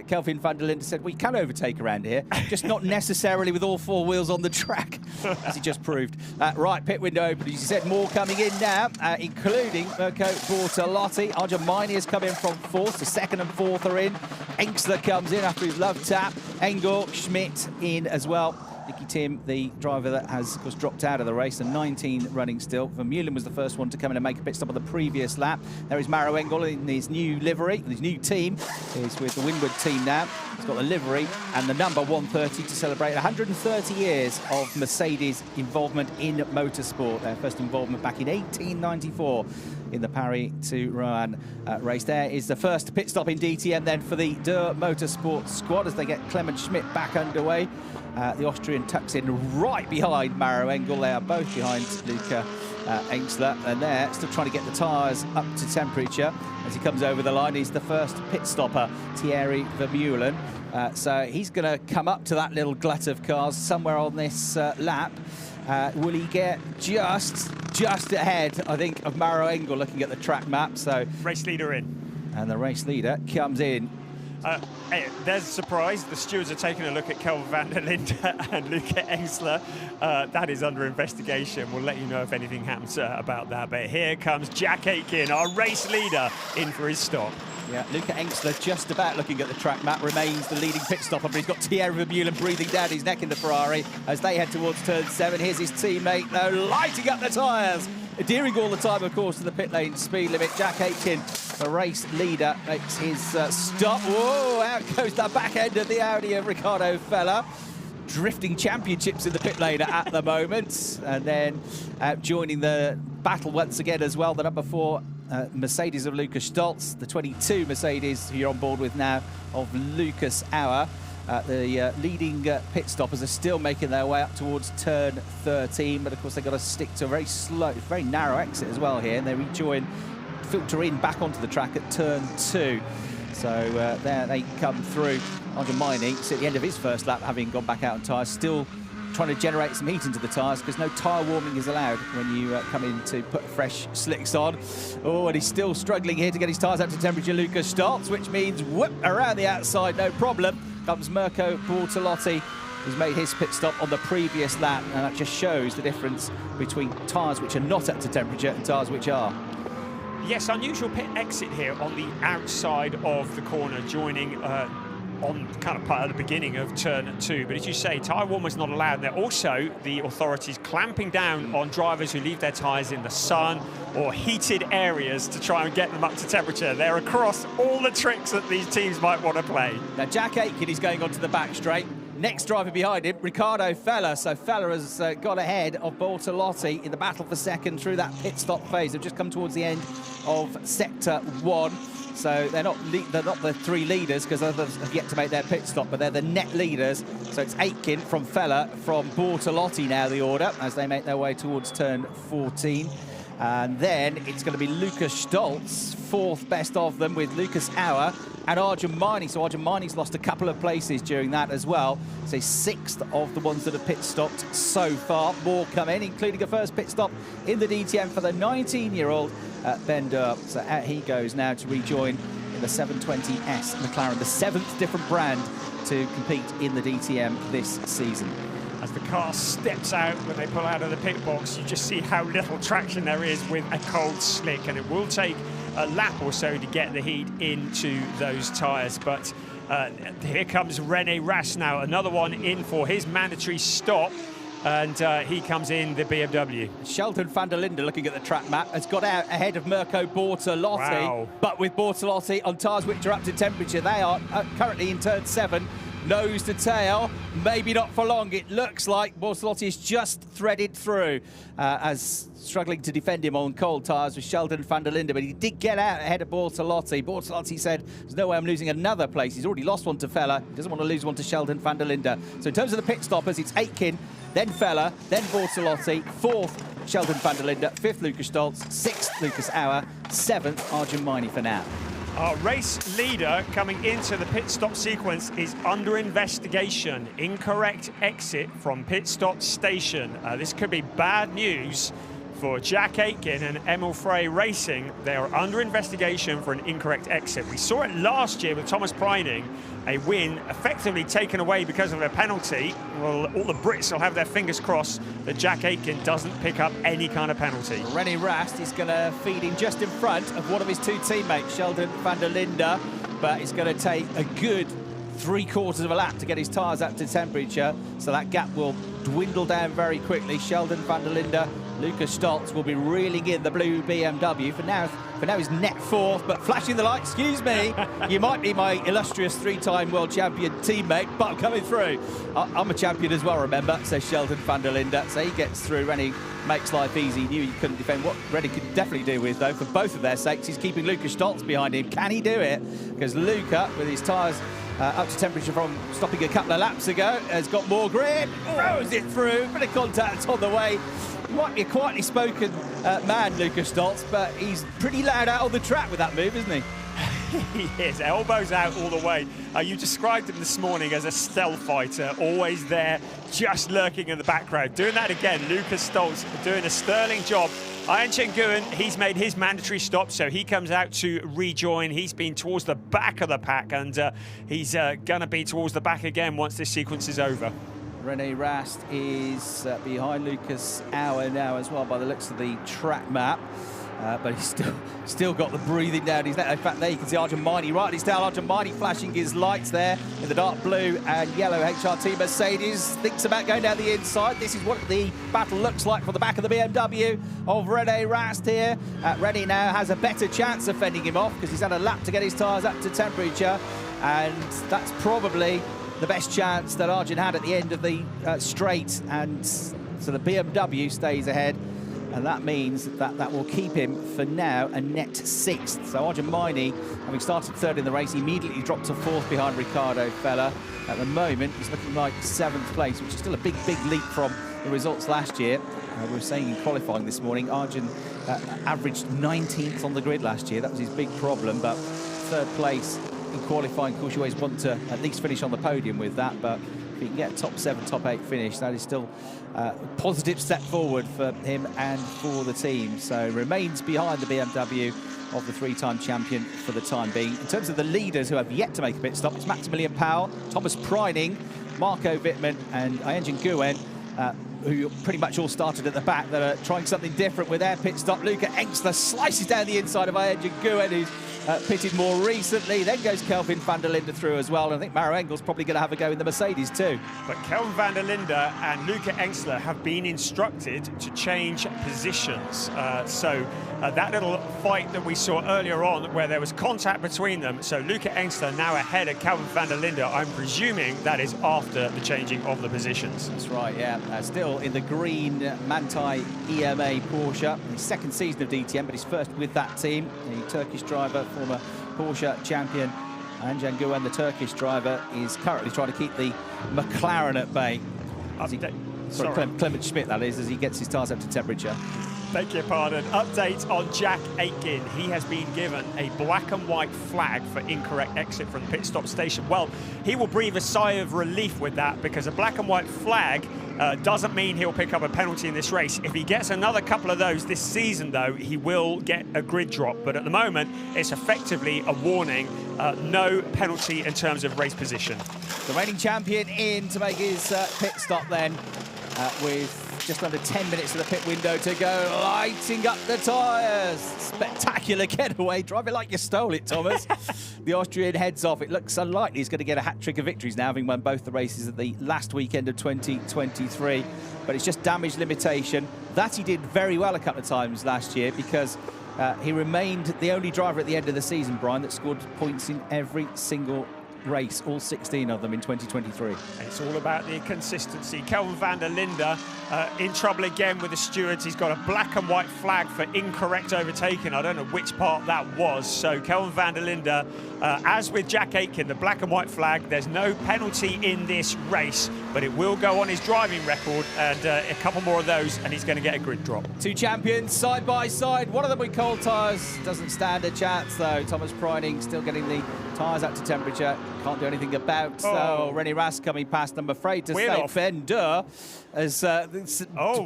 Kelvin van der Linde said, we can overtake around here, just not necessarily with all 4 wheels on the track, as he just proved. Right, pit window open, as you said, more coming in now, including Mirko Bortolotti. Argentini has come in from 4th, so 2nd and 4th are in. Engstler comes in after his love tap. Engel, Schmidt in as well. Nicky Tim, the driver that has, of course, dropped out of the race, and 19 running still. Vermeulen was the first one to come in and make a pit stop on the previous lap. There is Maro Engel in his new livery, his new team. He's with the Windward team now. He's got the livery and the number 130 to celebrate 130 years of Mercedes involvement in motorsport. Their first involvement back in 1894 in the Paris to Rouen race. There is the first pit stop in DTM then for the Der Motorsport squad as they get Clement Schmidt back underway. The Austrian tucks in right behind Maro Engel. They are both behind Luca Ainsler, and there, still trying to get the tyres up to temperature as he comes over the line. He's the first pit stopper, Thierry Vermeulen. So he's going to come up to that little glut of cars somewhere on this lap. Will he get just ahead, I think, of Maro Engel looking at the track map? So race leader in. And the race leader comes in. Hey, there's a surprise. The stewards are taking a look at Kelvin van der Linde and Luca Ainsler. That is under investigation. We'll let you know if anything happens about that. But here comes Jack Aitken, our race leader, in for his stop. Yeah, Luca Ainsler just about looking at the track map, remains the leading pit stopper, but he's got Thierry Vermeulen breathing down his neck in the Ferrari as they head towards turn 7. Here's his teammate, though, lighting up the tyres, adhering all the time, of course, to the pit lane speed limit. Jack Aitken, the race leader, makes his stop. Whoa, out goes the back end of the Audi of Ricardo Feller. Drifting championships in the pit lane at the moment. And then joining the battle once again as well, the number 4 Mercedes of Lucas Stoltz, the 22 Mercedes who you're on board with now of Lucas Auer. The leading pit stoppers are still making their way up towards turn 13, but of course they've got to stick to a very slow, very narrow exit as well here, and they rejoin, filter in back onto the track at turn 2. So there they come through. Arjun Mining, at the end of his first lap, having gone back out on tyres, still trying to generate some heat into the tyres because no tyre warming is allowed when you come in to put fresh slicks on. Oh, and he's still struggling here to get his tyres up to temperature. Lucas starts, which means whoop around the outside, no problem. Comes Mirko Bortolotti, who's made his pit stop on the previous lap, and that just shows the difference between tyres which are not up to temperature and tyres which are. Yes, unusual pit exit here on the outside of the corner, joining on kind of part of the beginning of turn 2. But as you say, tyre warmers not allowed. They're also, the authorities, clamping down on drivers who leave their tyres in the sun or heated areas to try and get them up to temperature. They're across all the tricks that these teams might want to play. Now, Jack Aitken is going onto the back straight. Next driver behind him, Ricardo Feller. So Feller has got ahead of Bortolotti in the battle for second through that pit stop phase. They've just come towards the end of sector 1. So they're not the 3 leaders because others have yet to make their pit stop, but they're the net leaders. So it's Aitken from Feller, from Bortolotti now the order as they make their way towards turn 14. And then it's going to be Lucas Stoltz, 4th best of them, with Lucas Auer and Arjun Mining. So Arjun Mining's lost a couple of places during that as well. So 6th of the ones that have pit stopped so far. More come in, including a first pit stop in the DTM for the 19-year-old Ben Durr. So out he goes now to rejoin in the 720S McLaren, the 7th different brand to compete in the DTM this season. As the car steps out when they pull out of the pit box, you just see how little traction there is with a cold slick, and it will take a lap or so to get the heat into those tyres. But here comes René Rast now, another one in for his mandatory stop, and he comes in the BMW. Sheldon van der Linde, looking at the track map, has got out ahead of Mirko Bortolotti. Wow. But with Bortolotti on tyres which are up to temperature, they are currently in turn 7. Nose to tail, maybe not for long. It looks like Bortolotti is just threaded through as struggling to defend him on cold tyres with Sheldon van der Linde, but he did get out ahead of Bortolotti. Bortolotti said, there's no way I'm losing another place. He's already lost one to Feller. He doesn't want to lose one to Sheldon van der Linde. So in terms of the pit stoppers, it's Aitken, then Feller, then Bortolotti, 4th Sheldon van der Linde, 5th Lucas Stoltz, 6th Lucas Auer, 7th Arjun Mining for now. Our race leader coming into the pit stop sequence is under investigation. Incorrect exit from pit stop station. This could be bad news for Jack Aitken and Emil Frey Racing. They are under investigation for an incorrect exit. We saw it last year with Thomas Preining, a win effectively taken away because of a penalty. Well, all the Brits will have their fingers crossed that Jack Aitken doesn't pick up any kind of penalty. René Rast is going to feed in just in front of one of his 2 teammates, Sheldon van der Linde, but it's going to take a good 3/4 of a lap to get his tyres up to temperature, so that gap will dwindle down very quickly. Sheldon van der Linde, Lucas Stoltz will be reeling in the blue BMW. For now he's net 4th, but flashing the light, excuse me, you might be my illustrious 3-time world champion teammate, but I'm coming through. I'm a champion as well, remember, says Sheldon van der Linde. So he gets through. Rennie makes life easy. He knew he couldn't defend. What Rennie could definitely do with, though, for both of their sakes, he's keeping Lucas Stoltz behind him. Can he do it? Because Luca, with his tyres up to temperature from stopping a couple of laps ago. Has got more grip, throws it through, bit of contact on the way. He might be a quietly spoken man, Lucas Stoltz, but he's pretty loud out on the track with that move, isn't he? He is, elbows out all the way. You described him this morning as a stealth fighter, always there, just lurking in the background. Doing that again, Lucas Stoltz doing a sterling job. Ian Nguyen, he's made his mandatory stop, so he comes out to rejoin. He's been towards the back of the pack, and he's going to be towards the back again once this sequence is over. Rene Rast is behind Lucas Auer now as well by the looks of the track map. But he's still got the breathing down his neck. In fact, there you can see Arjun Maini right at his tail. Arjun Maini flashing his lights there in the dark blue and yellow HRT Mercedes. Thinks about going down the inside. This is what the battle looks like from the back of the BMW of Rene Rast here. Rene now has a better chance of fending him off because he's had a lap to get his tyres up to temperature. And that's probably the best chance that Arjun had at the end of the straight. And so the BMW stays ahead. And that means that will keep him, for now, a net 6th. So Arjun Maini, having started 3rd in the race, immediately dropped to 4th behind Ricardo Fella. At the moment, he's looking like 7th place, which is still a big, big leap from the results last year. We were saying in qualifying this morning, Arjun averaged 19th on the grid last year. That was his big problem, but 3rd place in qualifying. Of course, you always want to at least finish on the podium with that, but if he can get a top 7, top 8 finish, that is still a positive step forward for him and for the team. So remains behind the BMW of the 3-time champion for the time being. In terms of the leaders who have yet to make a pit stop, it's Maximilian Powell, Thomas Preining, Marco Wittmann and Ian Nguyen, who pretty much all started at the back, that are trying something different with their pit stop. Luca Engstler slices down the inside of Ian Nguyen, who's pitted more recently. Then goes Kelvin van der Linde through as well. And I think Maro Engel's probably going to have a go in the Mercedes too. But Kelvin van der Linde and Luca Engstler have been instructed to change positions. That little fight that we saw earlier on, where there was contact between them, so Luca Engstler now ahead of Kelvin van der Linde. I'm presuming that is after the changing of the positions. That's right, yeah. Still in the green Manthey EMA Porsche. His 2nd season of DTM, but his 1st with that team. The Turkish driver, former Porsche champion, and Nguyen, the Turkish driver, is currently trying to keep the McLaren at bay. Clement Schmidt, that is, as he gets his tyres up to temperature. Beg your pardon. Update on Jack Aitken. He has been given a black and white flag for incorrect exit from the pit stop station. Well, he will breathe a sigh of relief with that, because a black and white flag doesn't mean he'll pick up a penalty in this race. If he gets another couple of those this season, though, he will get a grid drop. But at the moment, it's effectively a warning. No penalty in terms of race position. The reigning champion in to make his pit stop then, with just under 10 minutes of the pit window to go, lighting up the tyres. Spectacular getaway. Drive it like you stole it, Thomas. The Austrian heads off. It looks unlikely he's going to get a hat-trick of victories now, having won both the races at the last weekend of 2023. But it's just damage limitation. That he did very well a couple of times last year, because he remained the only driver at the end of the season, Brian, that scored points in every single race, all 16 of them in 2023. It's all about the consistency. Kelvin van der Linde in trouble again with the stewards. He's got a black and white flag for incorrect overtaking. I don't know which part that was. So Kelvin van der Linde, as with Jack Aitken, the black and white flag, there's no penalty in this race, but it will go on his driving record, and a couple more of those and he's going to get a grid drop. 2 champions side by side. One of them with cold tyres doesn't stand a chance though. Thomas Preining still getting the tyres up to temperature. Can't do anything about. So Rene Rast coming past, I'm afraid to say. Ben Durr as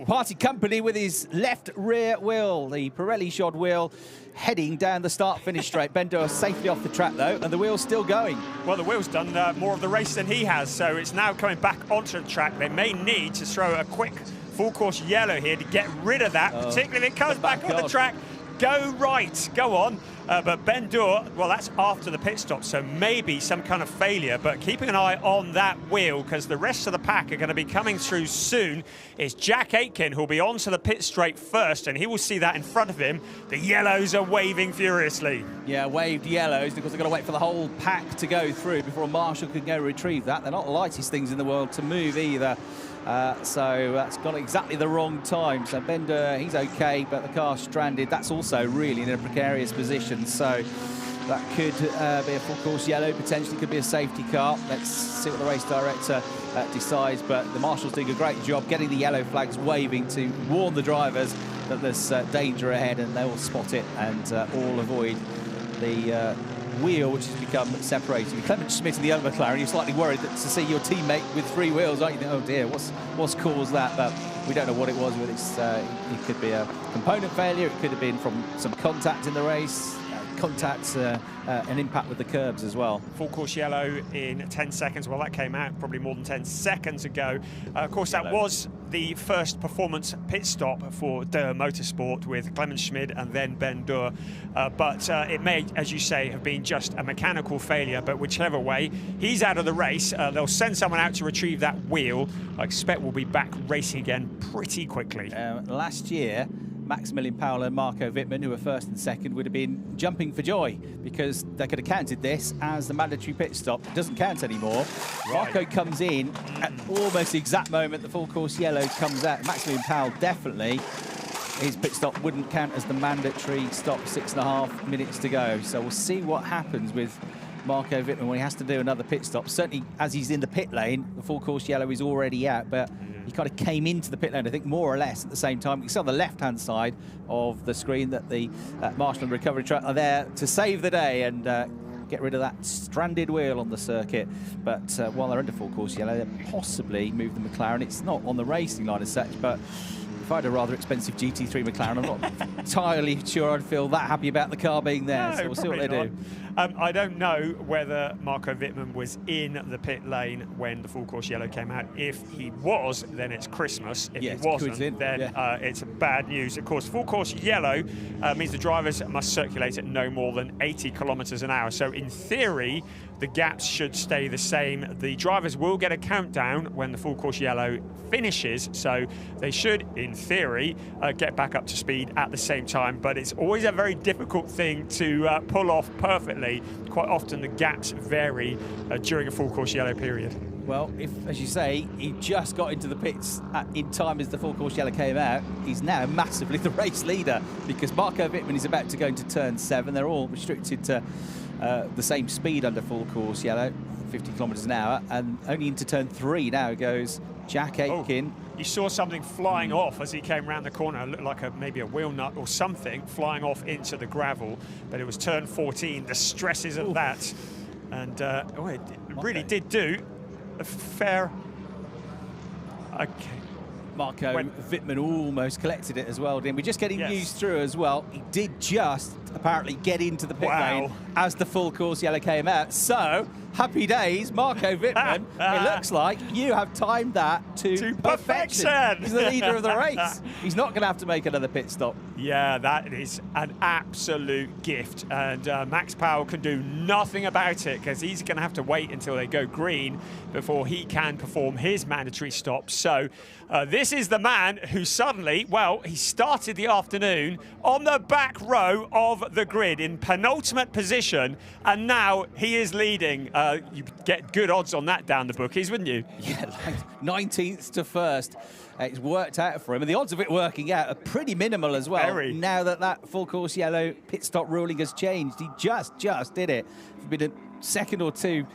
party company with his left rear wheel, the Pirelli shod wheel, heading down the start-finish straight. Ben Durr safely off the track though, and the wheel's still going. Well, the wheel's done more of the race than he has, so it's now coming back onto the track. They may need to throw a quick full-course yellow here to get rid of that, particularly if it comes back on the track. Go right, go on. But Ben Durr, well, that's after the pit stop, so maybe some kind of failure. But keeping an eye on that wheel, because the rest of the pack are going to be coming through soon. It's Jack Aitken who'll be onto the pit straight first, and he will see that in front of him. The yellows are waving furiously. Yeah, waved yellows, because they've got to wait for the whole pack to go through before a marshal can go retrieve that. They're not the lightest things in the world to move either. So that's gone exactly the wrong time. So Ben Durr, he's okay, but the car's stranded. That's also really in a precarious position. So That could be a full course yellow, potentially could be a safety car. Let's see what the race director decides, but the marshal's doing a great job getting the yellow flags waving to warn the drivers that there's danger ahead, and they'll spot it and all avoid the wheel which has become separated. Clement Schmidt in the other McLaren, you're slightly worried that to see your teammate with 3 wheels, aren't you? Oh dear, what's caused that? But we don't know what it was, but it could be a component failure, it could have been from some contact in the race, an impact with the curbs as well. Full course yellow in 10 seconds. Well, that came out probably more than 10 seconds ago. Of course, that was the first performance pit stop for Durr Motorsport with Clement Schmid and then Ben Durr. But it may, as you say, have been just a mechanical failure. But whichever way, he's out of the race. They'll send someone out to retrieve that wheel. I expect we'll be back racing again pretty quickly. Last year, Maximilian Powell and Marco Wittmann, who were first and second, would have been jumping for joy because they could have counted this as the mandatory pit stop. It doesn't count anymore. Right. Marco comes in at almost the exact moment the full course yellow comes out. Maximilian Powell definitely, his pit stop wouldn't count as the mandatory stop, 6.5 minutes to go. So we'll see what happens with Marco Wittmann when he has to do another pit stop. Certainly as he's in the pit lane, the full course yellow is already out, but he kind of came into the pit lane, I think, more or less at the same time. You can see on the left-hand side of the screen that the Marshall and recovery truck are there to save the day and get rid of that stranded wheel on the circuit. But while they're under full course yellow, they'll possibly move the McLaren. It's not on the racing line as such, but if I had a rather expensive GT3 McLaren, I'm not entirely sure I'd feel that happy about the car being there. No, so we'll see what they do. I don't know whether Marco Wittmann was in the pit lane when the full course yellow came out. If he was, then it's Christmas. If he wasn't, then it's bad news. Of course, full course yellow means the drivers must circulate at no more than 80 kilometers an hour. So in theory, the gaps should stay the same. The drivers will get a countdown when the full course yellow finishes, so they should, in theory, get back up to speed at the same time. But it's always a very difficult thing to pull off perfectly. Quite often the gaps vary during a full course yellow period. Well, if, as you say, he just got into the pits in time as the full course yellow came out, he's now massively the race leader because Marco Wittmann is about to go into turn 7. They're all restricted to the same speed under full course yellow, 50 kilometres an hour, and only into turn 3 now goes Jack Aitken. You saw something flying off as he came round the corner. It looked like maybe a wheel nut or something flying off into the gravel, but it was turn 14, the stresses of that. And it really did do a fair... Okay. Marco Wittmann almost collected it as well, didn't we? Just getting used through as well. He did just apparently get into the pit lane as the full course yellow came out. So, happy days, Marco Wittmann. It looks like you have timed that to perfection. He's the leader of the race. He's not going to have to make another pit stop. Yeah, that is an absolute gift. And Max Powell can do nothing about it because he's going to have to wait until they go green before he can perform his mandatory stop. So this is the man who suddenly, well, he started the afternoon on the back row of the grid in penultimate position, and now he is leading. You'd get good odds on that down the bookies, wouldn't you? Yeah, like 19th to 1st. It's worked out for him, and the odds of it working out are pretty minimal as well. Now that full course yellow pit stop ruling has changed. He just did it. If it'd been a second or two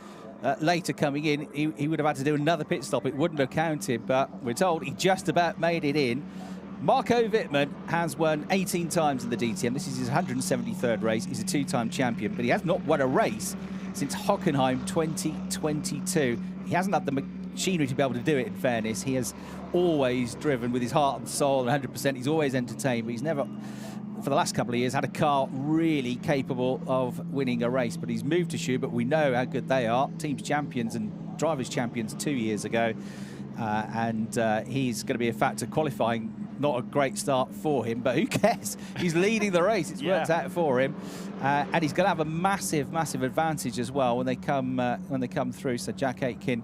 later coming in, he would have had to do another pit stop. It wouldn't have counted, but we're told he just about made it in. Marco Wittmann has won 18 times in the DTM. This is his 173rd race. He's a 2-time champion, but he has not won a race since Hockenheim 2022. He hasn't had the machinery to be able to do it, in fairness. He has always driven with his heart and soul and 100%. He's always entertained, but he's never, for the last couple of years, had a car really capable of winning a race. But he's moved to Schubert. We know how good they are. Teams champions and drivers champions 2 years ago. And he's going to be a factor qualifying. Not a great start for him, but who cares? He's leading the race. It's worked out for him, and he's going to have a massive advantage as well when they come through. So Jack Aitken,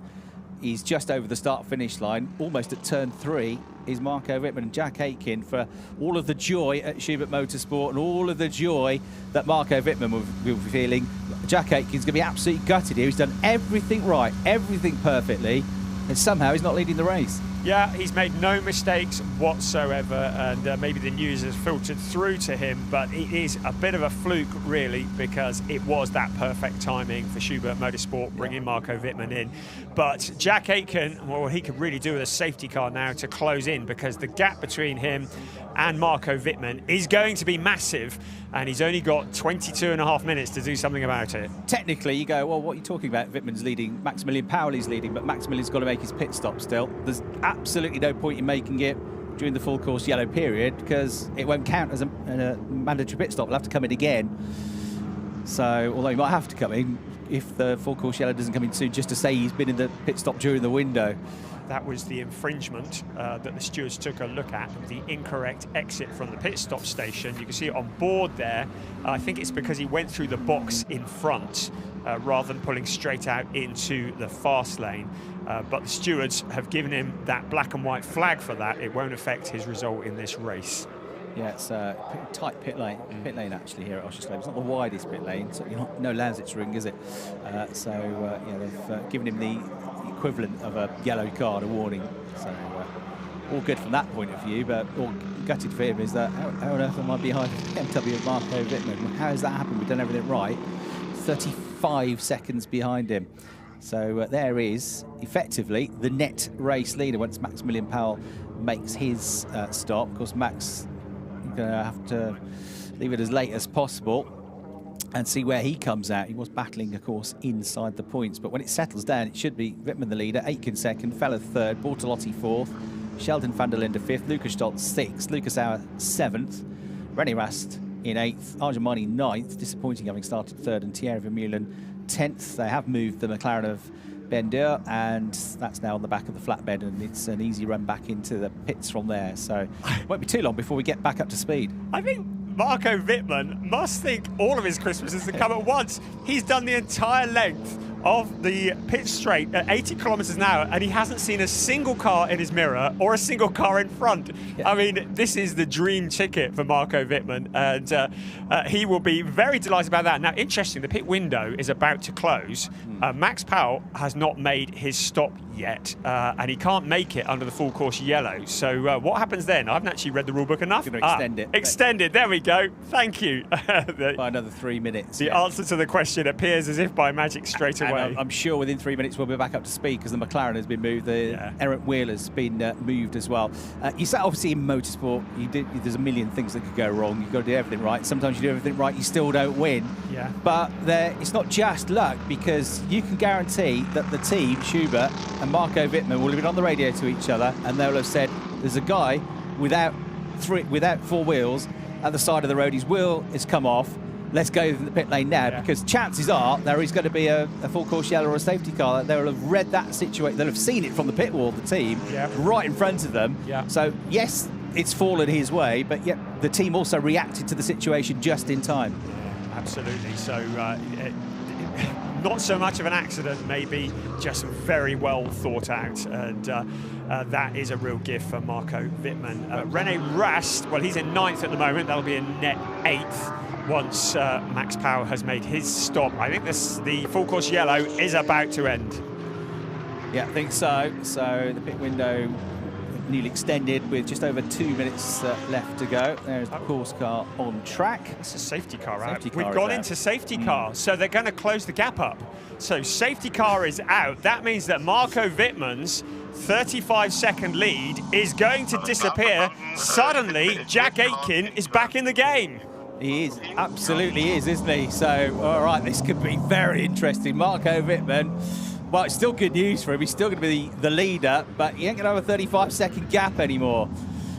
he's just over the start-finish line, almost at turn 3. Is Marco Wittmann, and Jack Aitken, for all of the joy at Schubert Motorsport and all of the joy that Marco Wittmann will be feeling. Jack Aitken's going to be absolutely gutted here. He's done everything right, everything perfectly, and somehow he's not leading the race. Yeah, he's made no mistakes whatsoever, and maybe the news has filtered through to him, but it is a bit of a fluke, really, because it was that perfect timing for Schubert Motorsport bringing Marco Wittmann in. But Jack Aitken, well, he could really do with a safety car now to close in, because the gap between him and Marco Wittmann is going to be massive, and he's only got 22.5 minutes to do something about it. Technically, you go, well, what are you talking about? Wittmann's leading, Maximilian Paoli's leading, but Maximilian's got to make his pit stop still. There's absolutely no point in making it during the full course yellow period, because it won't count as a mandatory pit stop. It'll have to come in again. So, although he might have to come in if the full course yellow doesn't come in soon, just to say he's been in the pit stop during the window. That was the infringement that the stewards took a look at, the incorrect exit from the pit stop station. You can see it on board there. I think it's because he went through the box in front rather than pulling straight out into the fast lane. But the stewards have given him that black and white flag for that. It won't affect his result in this race. Yeah, it's a tight pit lane actually here at Oschersleben. It's not the widest pit lane, so no Lausitz-ring, is it? Yeah, they've given him the equivalent of a yellow card, a warning. So all good from that point of view, but all gutted for him is that how on earth am I behind BMW and Marco Wittmann? How has that happened? We've done everything right. 35 seconds behind him. So there is effectively the net race leader once Maximilian Paol makes his stop. Of course, Max going to have to leave it as late as possible and see where he comes out. He was battling, of course, inside the points, but when it settles down, it should be Wittmann the leader, Aitken second, Feller third, Bortolotti fourth, Sheldon van der Linde fifth, Lucas Stoltz sixth, Lucas Auer seventh, René Rast in eighth, Arjamani ninth, disappointing having started third, and Thierry Vermeulen 10th. They have moved the McLaren of Ben Deur, and that's now on the back of the flatbed, and it's an easy run back into the pits from there. So it won't be too long before we get back up to speed. I think Marco Wittmann must think all of his Christmases have come at once. He's done the entire length of the pit straight at 80 kilometers an hour, and he hasn't seen a single car in his mirror or a single car in front. Yeah. I mean, this is the dream ticket for Marco Wittmann, and he will be very delighted about that. Now, interesting, the pit window is about to close. Max Paol has not made his stop yet, and he can't make it under the full course yellow. So what happens then? I haven't actually read the rule book enough. Going to extend it. Extended, there we go. Thank you. By another 3 minutes. The answer to the question appears as if by magic straight away. I'm sure within 3 minutes we'll be back up to speed, because the McLaren has been moved, the Errant Wheel has been moved as well. You said obviously in motorsport, there's a million things that could go wrong. You've got to do everything right. Sometimes you do everything right, you still don't win. Yeah. But it's not just luck, because you can guarantee that the team, Schubert and Marco Wittmann, will have been on the radio to each other, and they'll have said, there's a guy without four wheels at the side of the road. His wheel has come off. Let's go in the pit lane now, because chances are there is going to be a full course yellow or a safety car. They'll have read that situation. They'll have seen it from the pit wall, the team, right in front of them. Yeah. So, yes, it's fallen his way, but yet the team also reacted to the situation just in time. Yeah, absolutely. So, not so much of an accident, maybe, just very well thought out. And that is a real gift for Marco Wittmann. René Rast, well, he's in 9th at the moment. That'll be a net 8th. Once Max Paol has made his stop. I think the full course yellow is about to end. Yeah, I think so. So the pit window nearly extended with just over 2 minutes left to go. There's the course car on track. It's a safety car out. We've gone into safety car, so they're going to close the gap up. So safety car is out. That means that Marco Wittmann's 35-second lead is going to disappear. Suddenly, Jack Aitken is back in the game. He is, absolutely is, isn't he? So, all right, this could be very interesting. Marco Wittmann, well, it's still good news for him. He's still going to be the leader, but he ain't going to have a 35-second gap anymore.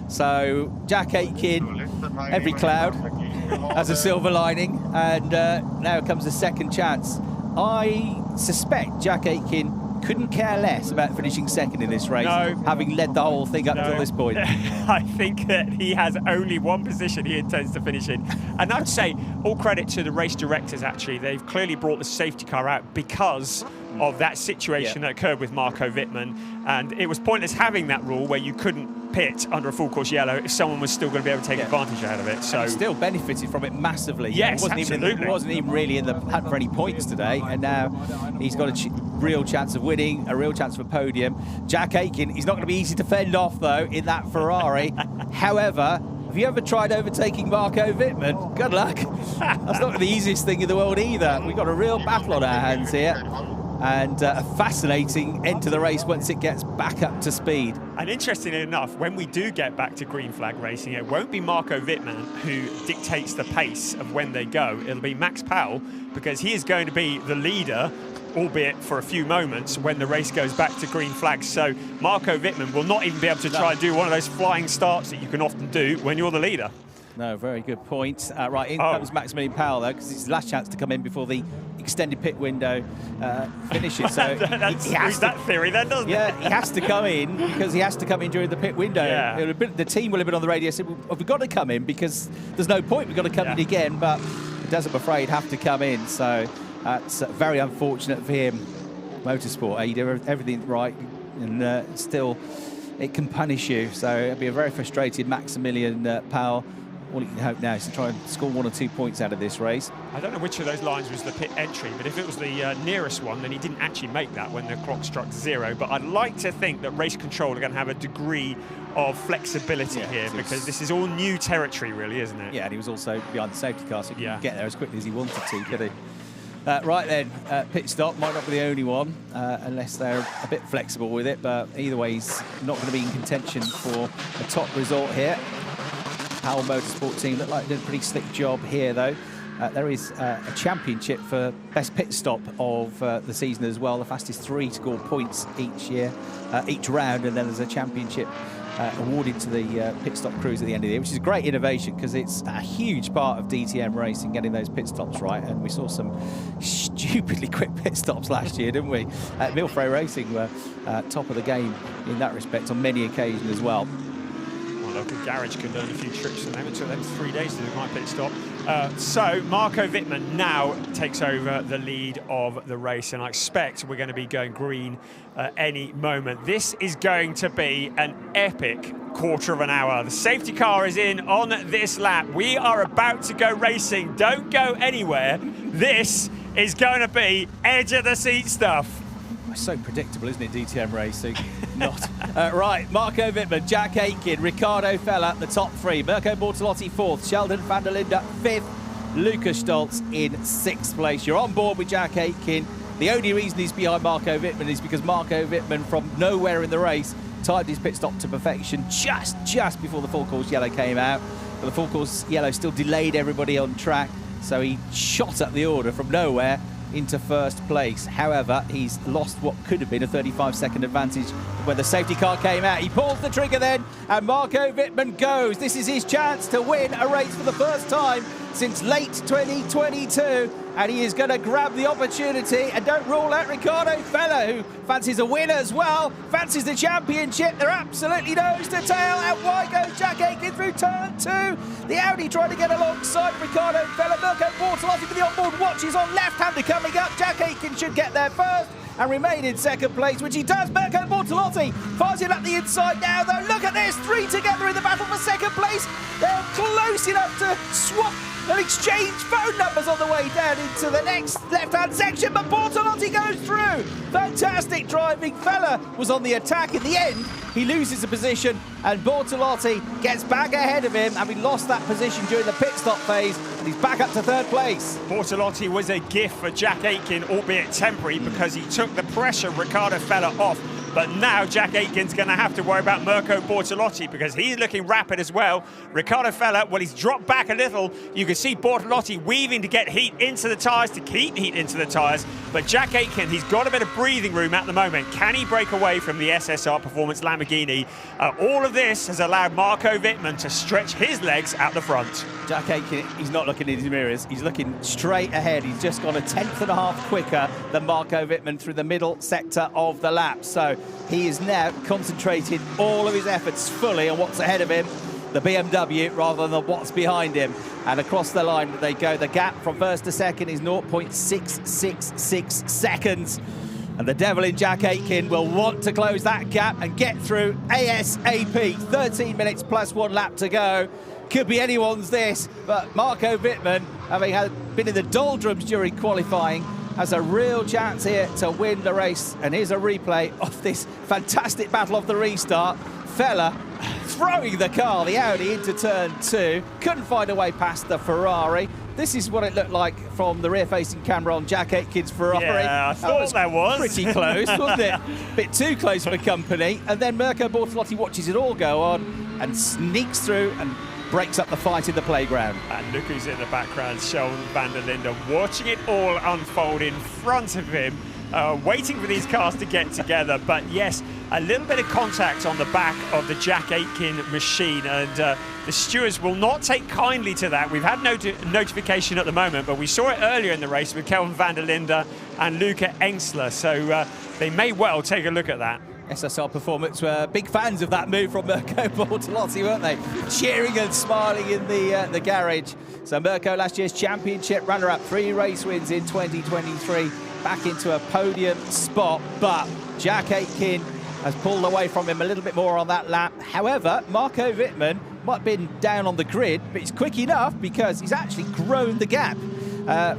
So, Jack Aitken, every cloud has a silver lining, and now comes the second chance. I suspect Jack Aitken couldn't care less about finishing second in this race, having led the whole thing up until this point. I think that he has only one position he intends to finish in. And I'd say all credit to the race directors, actually. They've clearly brought the safety car out because of that situation that occurred with Marco Wittmann. And it was pointless having that rule where you couldn't pit under a full course yellow if someone was still going to be able to take advantage out of it. So and he still benefited from it massively. Yes, He wasn't even really in the hunt for any points today, and now he's got a real chance of winning, a real chance for a podium. Jack Aitken, he's not going to be easy to fend off though in that Ferrari. However, have you ever tried overtaking Marco Wittmann? Good luck. That's not the easiest thing in the world either. We've got a real battle on our hands here. And a fascinating end to the race once it gets back up to speed. And interestingly enough, when we do get back to green flag racing, it won't be Marco Wittmann who dictates the pace of when they go. It'll be Max Powell, because he is going to be the leader, albeit for a few moments, when the race goes back to green flags. So Marco Wittmann will not even be able to try and do one of those flying starts that you can often do when you're the leader. No, very good point. Right, in comes Maximilian Powell, though, because it's his last chance to come in before the extended pit window finishes. So he has that theory then, doesn't it? Yeah, he has to come in because he has to come in during the pit window. Yeah. The team will have been on the radio and said, well, we've got to come in because there's no point. We've got to come in again, but he does, I'm afraid, have to come in. So that's very unfortunate for him. Motorsport, you do everything right, and still it can punish you. So it'll be a very frustrated Maximilian Powell. All you can hope now is to try and score 1 or 2 points out of this race. I don't know which of those lines was the pit entry, but if it was the nearest one, then he didn't actually make that when the clock struck 0. But I'd like to think that race control are going to have a degree of flexibility here, because this is all new territory, really, isn't it? Yeah, and he was also behind the safety car, so he couldn't get there as quickly as he wanted to, could he? Right then, pit stop might not be the only one, unless they're a bit flexible with it, but either way, he's not going to be in contention for a top result here. Powell Motorsport team look like they did a pretty slick job here, though. There is a championship for best pit stop of the season as well. The fastest 3 score points each round, and then there's a championship awarded to the pit stop crews at the end of the year, which is a great innovation because it's a huge part of DTM racing, getting those pit stops right. And we saw some stupidly quick pit stops last year, didn't we? Milfray Racing were top of the game in that respect on many occasions as well. Local garage could learn a few tricks from them. It took them 3 days to do my pit stop. So Marco Wittmann now takes over the lead of the race, and I expect we're going to be going green any moment. This is going to be an epic quarter of an hour. The safety car is in on this lap. We are about to go racing. Don't go anywhere. This is going to be edge of the seat stuff. It's so predictable, isn't it, DTM racing? Not. Right, Marco Wittmann, Jack Aitken, Riccardo Fella, the top 3. Mirko Bortolotti 4th, Sheldon van der Linde 5th, Lucas Stoltz in 6th place. You're on board with Jack Aitken. The only reason he's behind Marco Wittmann is because Marco Wittmann, from nowhere in the race, timed his pit stop to perfection just before the full course yellow came out. But the full course yellow still delayed everybody on track, so he shot up the order from nowhere into 1st place. However, he's lost what could have been a 35-second advantage when the safety car came out. He pulls the trigger then, and Marco Wittmann goes. This is his chance to win a race for the first time since late 2022, and he is going to grab the opportunity. And don't rule out Riccardo Fella, who fancies a win as well, fancies the championship. They're absolutely nose to tail, and why goes Jack Aitken through turn 2? The Audi trying to get alongside Riccardo Fella. Mirko Bortolotti for the onboard watches on left-hander coming up. Jack Aitken should get there first and remain in 2nd place, which he does. Mirko Bortolotti fires it up the inside now, though. Look at this, 3 together in the battle for 2nd place. They're close enough to swap and exchange phone numbers on the way down into the next left-hand section, but Bortolotti goes through. Fantastic driving. Fella was on the attack. In the end, he loses a position, and Bortolotti gets back ahead of him, having lost that position during the pit stop phase, and he's back up to 3rd place. Bortolotti was a gift for Jack Aitken, albeit temporary, because he took the pressure of Riccardo Fella off. But now Jack Aitken's going to have to worry about Mirko Bortolotti, because he's looking rapid as well. Riccardo Fella, well, he's dropped back a little. You can see Bortolotti weaving to get heat into the tyres, to keep heat into the tyres. But Jack Aitken, he's got a bit of breathing room at the moment. Can he break away from the SSR Performance Lamborghini? All of this has allowed Marco Wittmann to stretch his legs out the front. Jack Aitken, he's not looking in his mirrors. He's looking straight ahead. He's just gone 1/10.5 quicker than Marco Wittmann through the middle sector of the lap. So he is now concentrating all of his efforts fully on what's ahead of him, the BMW, rather than what's behind him. And across the line they go. The gap from 1st to 2nd is 0.666 seconds. And the devil in Jack Aitken will want to close that gap and get through ASAP. 13 minutes plus 1 lap to go. Could be anyone's this, but Marco Wittmann, having been in the doldrums during qualifying, has a real chance here to win the race. And here's a replay of this fantastic battle of the restart. Fella throwing the car, the Audi, into turn 2. Couldn't find a way past the Ferrari. This is what it looked like from the rear-facing camera on Jack Aitken's Ferrari. Yeah, I thought that was. Pretty close, wasn't it? Bit too close for company. And then Mirko Bortolotti watches it all go on and sneaks through and breaks up the fight in the playground. And look who's in the background, Sheldon van der Linde, watching it all unfold in front of him, waiting for these cars to get together. But yes, a little bit of contact on the back of the Jack Aitken machine, and the stewards will not take kindly to that. We've had no notification at the moment, but we saw it earlier in the race with Kelvin van der Linde and Luca Engstler, so they may well take a look at that. SSR Performance were big fans of that move from Mirko Bortolotti, weren't they? Cheering and smiling in the garage. So Mirko, last year's championship runner-up, 3 race wins in 2023, back into a podium spot, but Jack Aitken has pulled away from him a little bit more on that lap. However, Marco Wittmann might have been down on the grid, but he's quick enough because he's actually grown the gap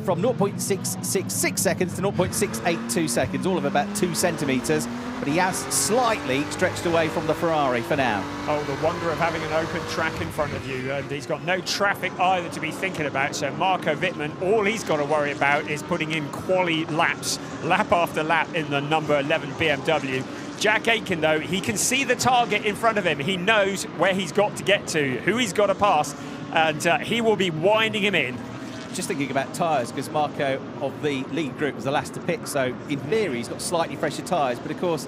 from 0.666 seconds to 0.682 seconds, all of about 2 centimetres. But he has slightly stretched away from the Ferrari for now. Oh, the wonder of having an open track in front of you. And he's got no traffic either to be thinking about. So Marco Wittmann, all he's got to worry about is putting in quali laps, lap after lap in the number 11 BMW. Jack Aitken, though, he can see the target in front of him. He knows where he's got to get to, who he's got to pass, and he will be winding him in. Just thinking about tyres, because Marco of the lead group was the last to pit, so in theory he's got slightly fresher tyres, but of course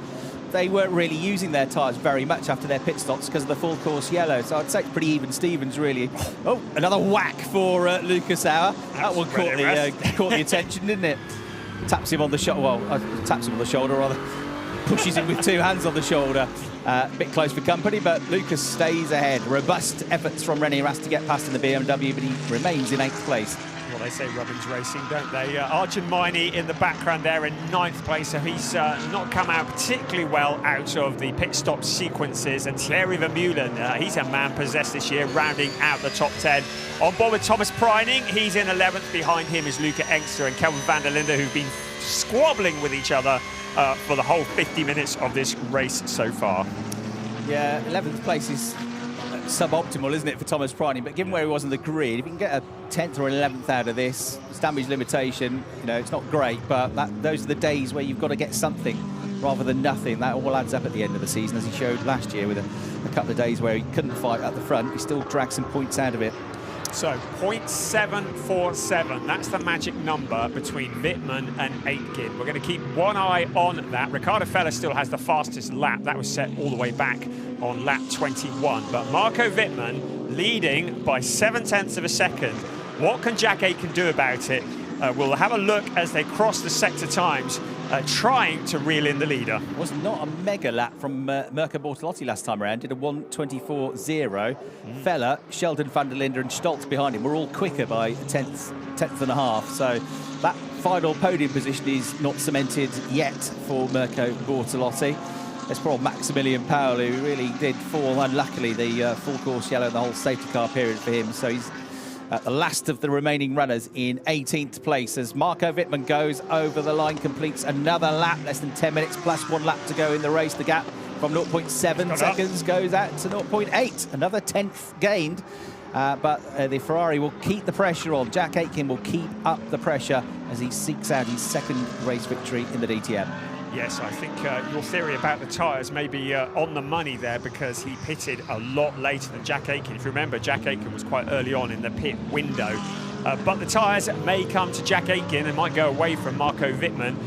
they weren't really using their tyres very much after their pit stops because of the full course yellow, so I'd say it's pretty even Stevens really. Oh, another whack for Lucas Auer. That one caught the attention, didn't it? Taps him on the shoulder, well, taps him on the shoulder rather, pushes him with 2 hands on the shoulder. A bit close for company, but Lucas stays ahead. Robust efforts from René Rast to get past in the BMW, but he remains in 8th place. Well, they say Robbins Racing, don't they? Arjun Maini in the background there in 9th place, so he's not come out particularly well out of the pit stop sequences. And Thierry Vermeulen, he's a man possessed this year, rounding out the top 10. On board with Thomas Preining, he's in 11th. Behind him is Luca Engstler and Kelvin van der Linde, who've been squabbling with each other for the whole 50 minutes of this race so far. Yeah, 11th place is suboptimal, isn't it, for Thomas Preining? But given where he was on the grid, if you can get a 10th or 11th out of this, it's damage limitation, you know, it's not great, but those are the days where you've got to get something rather than nothing. That all adds up at the end of the season, as he showed last year with a couple of days where he couldn't fight at the front. He still dragged some points out of it. So 0.747, that's the magic number between Wittmann and Aitken. We're going to keep one eye on that. Ricardo Fella still has the fastest lap. That was set all the way back on lap 21. But Marco Wittmann leading by 0.7 of a second. What can Jack Aitken do about it? We'll have a look as they cross the sector times, trying to reel in the leader. It was not a mega lap from Mirko Bortolotti last time around. Did a 1:24.0. Fella, Sheldon van der Linde and Stoltz behind him were all quicker by a tenth and a half. So that final podium position is not cemented yet for Mirko Bortolotti. It's poor Maximilian Powell, who really did fall unluckily, the full course yellow, the whole safety car period for him. So he's the last of the remaining runners in 18th place as Marco Wittmann goes over the line, completes another lap, less than 10 minutes plus 1 lap to go in the race. The gap from 0.7 seconds goes out to 0.8, another 10th gained. But the Ferrari will keep the pressure on. Jack Aitken will keep up the pressure as he seeks out his 2nd race victory in the DTM. Yes, I think your theory about the tyres may be on the money there, because he pitted a lot later than Jack Aitken. If you remember, Jack Aitken was quite early on in the pit window. But the tyres may come to Jack Aitken and might go away from Marco Wittmann.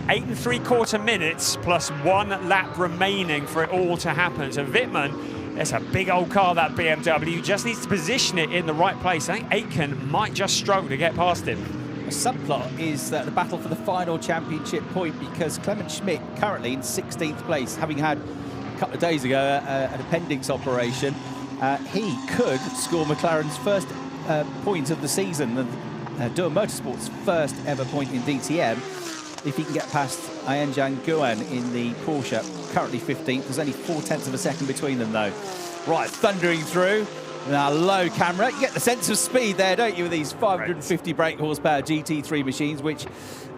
8 3/4 minutes plus 1 lap remaining for it all to happen. So Wittmann, it's a big old car, that BMW, just needs to position it in the right place. I think Aitken might just struggle to get past him. A subplot is the battle for the final championship point, because Clement Schmidt currently in 16th place, having had a couple of days ago an appendix operation. He could score McLaren's first point of the season, Durham Motorsport's first ever point in DTM. if he can get past Ayanjan Guan in the Porsche, currently 15th. There's only 0.4 of a second between them, though. Right, thundering through. Now, low camera. You get the sense of speed there, don't you, with these 550 brake horsepower GT3 machines, which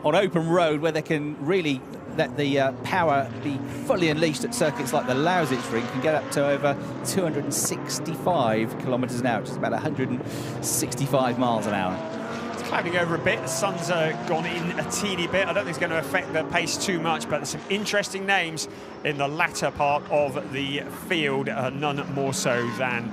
on open road, where they can really let the power be fully unleashed at circuits like the Lausitz ring, can get up to over 265 kilometres an hour, which is about 165 miles an hour. Clouding over a bit, the sun's gone in a teeny bit. I don't think it's going to affect the pace too much, but there's some interesting names in the latter part of the field, none more so than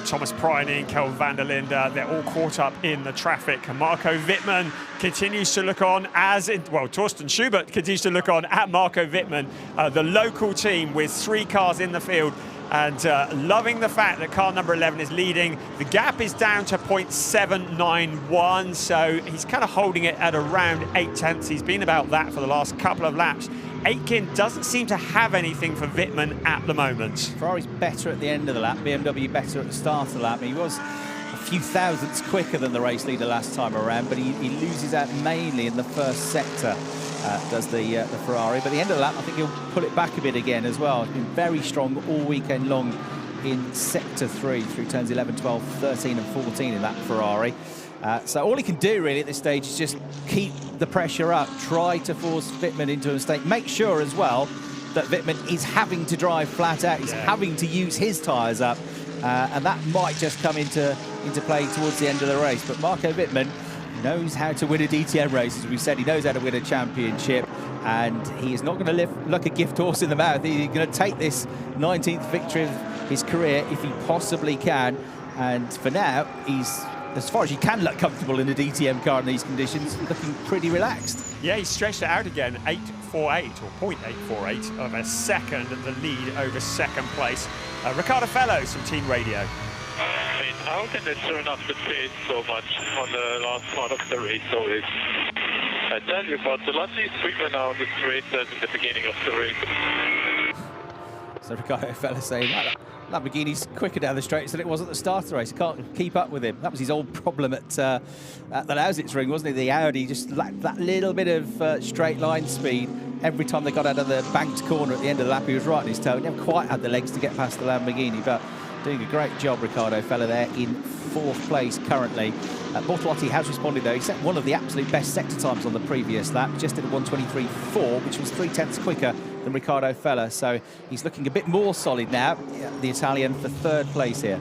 Thomas Preining, Kel van der Linde. They're all caught up in the traffic. Marco Wittmann continues to look on Torsten Schubert continues to look on at Marco Wittmann, the local team with 3 cars in the field. And loving the fact that car number 11 is leading. The gap is down to 0.791, so he's kind of holding it at around 0.8. He's been about that for the last couple of laps. Aitken doesn't seem to have anything for Wittmann at the moment. Ferrari's better at the end of the lap, BMW better at the start of the lap. He was a few thousandths quicker than the race leader last time around, but he loses out mainly in the first sector. Does the Ferrari, but at the end of the lap I think he'll pull it back a bit again as well. It's been very strong all weekend long in sector 3 through turns 11, 12, 13 and 14 in that Ferrari. So all he can do really at this stage is just keep the pressure up, try to force Wittmann into a mistake, make sure as well that Wittmann is having to drive flat out, he's having to use his tyres up, and that might just come into play towards the end of the race. But Marco Wittmann knows how to win a DTM race, as we said. He knows how to win a championship, and he is not going to live like a gift horse in the mouth. He's going to take this 19th victory of his career if he possibly can. And for now, he's, as far as you can look comfortable in a DTM car in these conditions, looking pretty relaxed. Yeah, he's stretched it out again, 8.48 or 0.848 of a second, the lead over second place. Ricardo Fellows from Team Radio. I mean, how can they turn up the pace so much on the last part of the race always? I tell you, Bartolotti is quicker now on the straight than in the beginning of the race. So Ricardo Fellows saying that Lamborghini's quicker down the straights than it was at the start of the race. Can't keep up with him. That was his old problem at the Lausitz ring, wasn't it? The Audi just lacked that little bit of straight line speed. Every time they got out of the banked corner at the end of the lap, he was right on his toe. He never quite had the legs to get past the Lamborghini, but doing a great job, Ricardo Fellows there in 4th place currently. Bortolotti has responded though. He set one of the absolute best sector times on the previous lap, just did a 1:23.4, which was 0.3 quicker than Ricardo Fellows. So he's looking a bit more solid now, the Italian, for 3rd place here.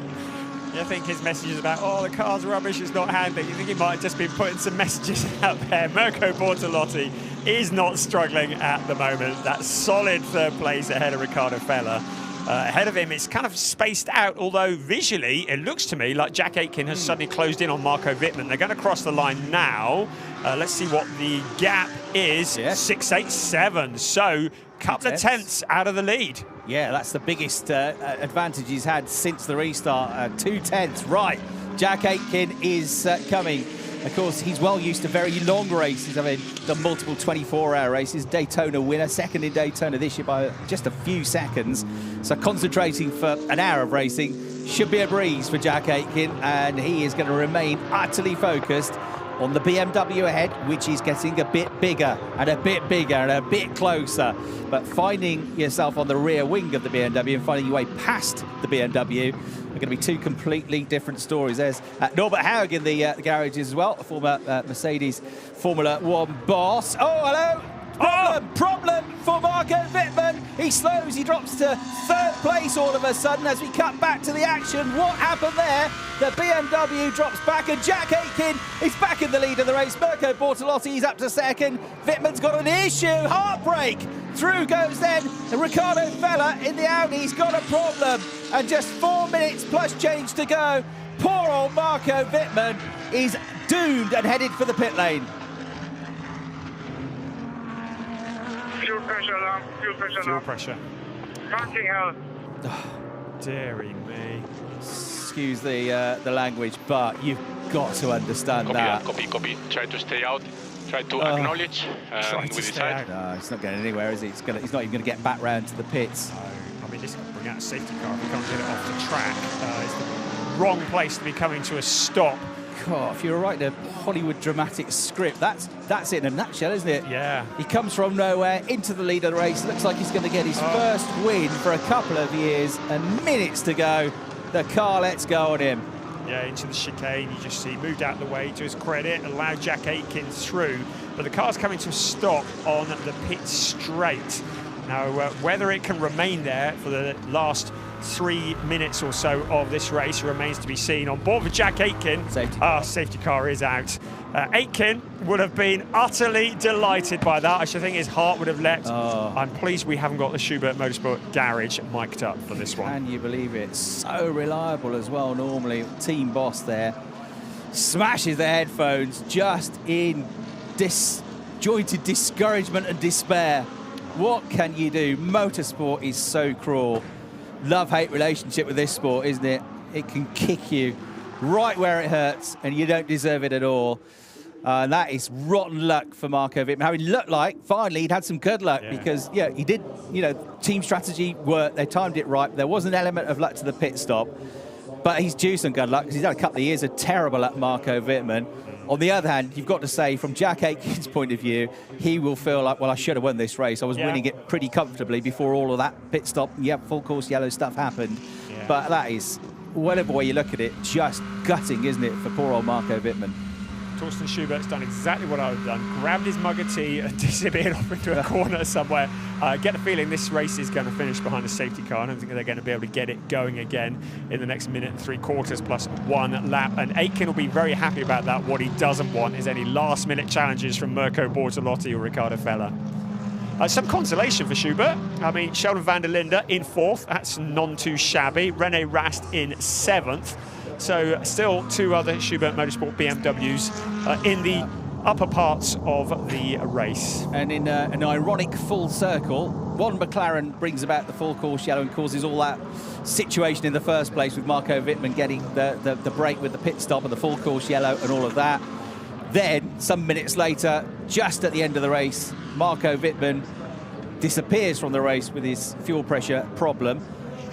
Yeah, I think his message is about, oh, the car's rubbish, it's not handy. You think he might have just been putting some messages out there. Mirko Bortolotti is not struggling at the moment. That's solid 3rd place ahead of Ricardo Fellows. Ahead of him, it's kind of spaced out, although visually it looks to me like Jack Aitken has suddenly closed in on Marco Wittmann. They're going to cross the line now. Let's see what the gap is. 6.87, so a couple of tenths out of the lead. Yeah, that's the biggest advantage he's had since the restart. 2 tenths, right. Jack Aitken is coming. Of course, he's well used to very long races. I mean, the multiple 24-hour races. Daytona winner, 2nd in Daytona this year by just a few seconds. So concentrating for an hour of racing should be a breeze for Jack Aitken, and he is going to remain utterly focused on the BMW ahead, which is getting a bit bigger and a bit bigger and a bit closer. But finding yourself on the rear wing of the BMW and finding your way past the BMW are going to be 2 completely different stories. There's Norbert Haug in the garage as well, former Mercedes Formula 1 boss. Oh, hello! Problem for Marco Wittmann. He slows, he drops to 3rd place all of a sudden as we cut back to the action. What happened there? The BMW drops back and Jack Aitken is back in the lead of the race. Mirko Bortolotti is up to 2nd. Wittmann's got an issue, heartbreak. Through goes then Ricardo Fellows in the Audi. He's got a problem and just 4 minutes plus change to go. Poor old Marco Wittmann is doomed and headed for the pit lane. Fuel pressure alarm, fuel pressure alarm. Fuel pressure. Fucking hell. Deary me. Excuse the language, but you've got to understand that. Copy. Try to stay out. Try to acknowledge. Try to stay out. No, it's not going anywhere, is he? He's not even going to get back round to the pits. I mean, this could bring out a safety car if we can't get it off the track. It's the wrong place to be coming to a stop God, if you were writing a Hollywood dramatic script, that's it in a nutshell, isn't it? Yeah. He comes from nowhere into the lead of the race. Looks like he's going to get his first win for a couple of years, and minutes to go. The car lets go on him. Yeah, into the chicane, you just see, moved out of the way to his credit, allowed Jack Aitken through, but the car's coming to a stop on the pit straight. Now, whether it can remain there for the last 3 minutes or so of this race remains to be seen. On board with Jack Aitken, safety car is out. Aitken would have been utterly delighted by that. I should think his heart would have leapt. I'm pleased we haven't got the Schubert Motorsport garage mic'd up for this one. Can you believe it? So reliable as well normally. Team boss there smashes the headphones just in disjointed discouragement and despair. What can you do? Motorsport is so cruel. Love-hate relationship with this sport, isn't it? It can kick you right where it hurts, and you don't deserve it at all. That is rotten luck for Marco Wittmann. Having looked like, finally, he'd had some good luck because, yeah, he did, you know, team strategy worked. They timed it right. There was an element of luck to the pit stop, but he's due some good luck because he's had a couple of years of terrible luck, Marco Wittmann. On the other hand, you've got to say, from Jack Aitken's point of view, he will feel like, well, I should have won this race. I was winning it pretty comfortably before all of that pit stop, full course yellow stuff happened. But that is, whatever way you look at it, just gutting, isn't it, for poor old Marco Wittmann. Torsten Schubert's done exactly what I would have done. Grabbed his mug of tea and disappeared off into a corner somewhere. I get the feeling this race is going to finish behind a safety car. I don't think they're going to be able to get it going again in the next minute and 3/4 plus 1 lap. And Aitken will be very happy about that. What he doesn't want is any last-minute challenges from Mirko Bortolotti or Riccardo Feller. Some consolation for Schubert. I mean, Sheldon van der Linde in 4th. That's none too shabby. René Rast in 7th. So still 2 other Schubert Motorsport BMWs in the upper parts of the race. And in an ironic full circle, one McLaren brings about the full course yellow and causes all that situation in the first place with Marco Wittmann getting the break with the pit stop and the full course yellow and all of that. Then, some minutes later, just at the end of the race, Marco Wittmann disappears from the race with his fuel pressure problem.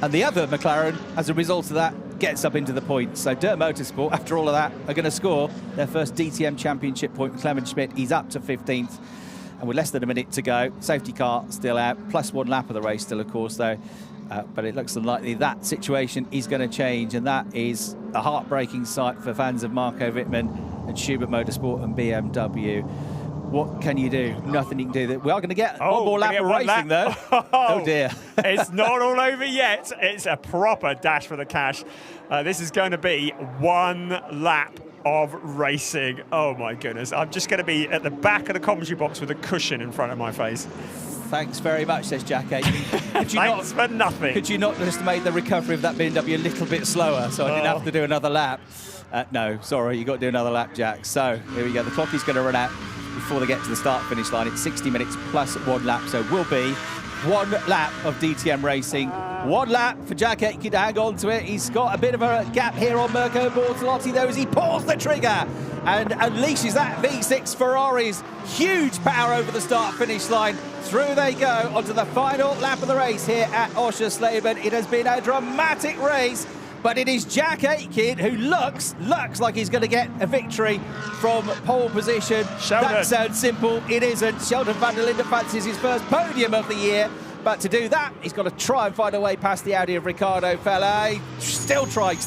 And the other McLaren, as a result of that, gets up into the points. So Dirt Motorsport, after all of that, are going to score their first DTM championship point with Clement Schmidt. He's up to 15th. And with less than a minute to go, safety car still out, plus 1 lap of the race still, of course, though. But it looks unlikely that situation is going to change. And that is a heartbreaking sight for fans of Marco Wittmann and Schubert Motorsport and BMW. What can you do? Nothing you can do. We are going to get one more lap of racing, though. Oh, dear. It's not all over yet. It's a proper dash for the cash. This is going to be 1 lap of racing. Oh, my goodness. I'm just going to be at the back of the commentary box with a cushion in front of my face. Thanks very much, says Jack Aitken. Thanks for nothing. Could you not just make the recovery of that BMW a little bit slower so I didn't have to do another lap? No, sorry, you've got to do another lap, Jack. So, here we go. The clock is going to run out before they get to the start-finish line. It's 60 minutes plus 1 lap, so it will be 1 lap of DTM racing. 1 lap for Jack Aitken to hang on to it. He's got a bit of a gap here on Mirko Bortolotti, though, as he pulls the trigger and unleashes that V6 Ferrari's huge power over the start-finish line. Through they go onto the final lap of the race here at Oschersleben. It has been a dramatic race, but it is Jack Aitken who looks like he's going to get a victory from pole position. Sheldon. That sounds simple. It isn't. Sheldon van der Linde fancies his first podium of the year. But to do that, he's got to try and find a way past the Audi of Riccardo Feller. Still trying.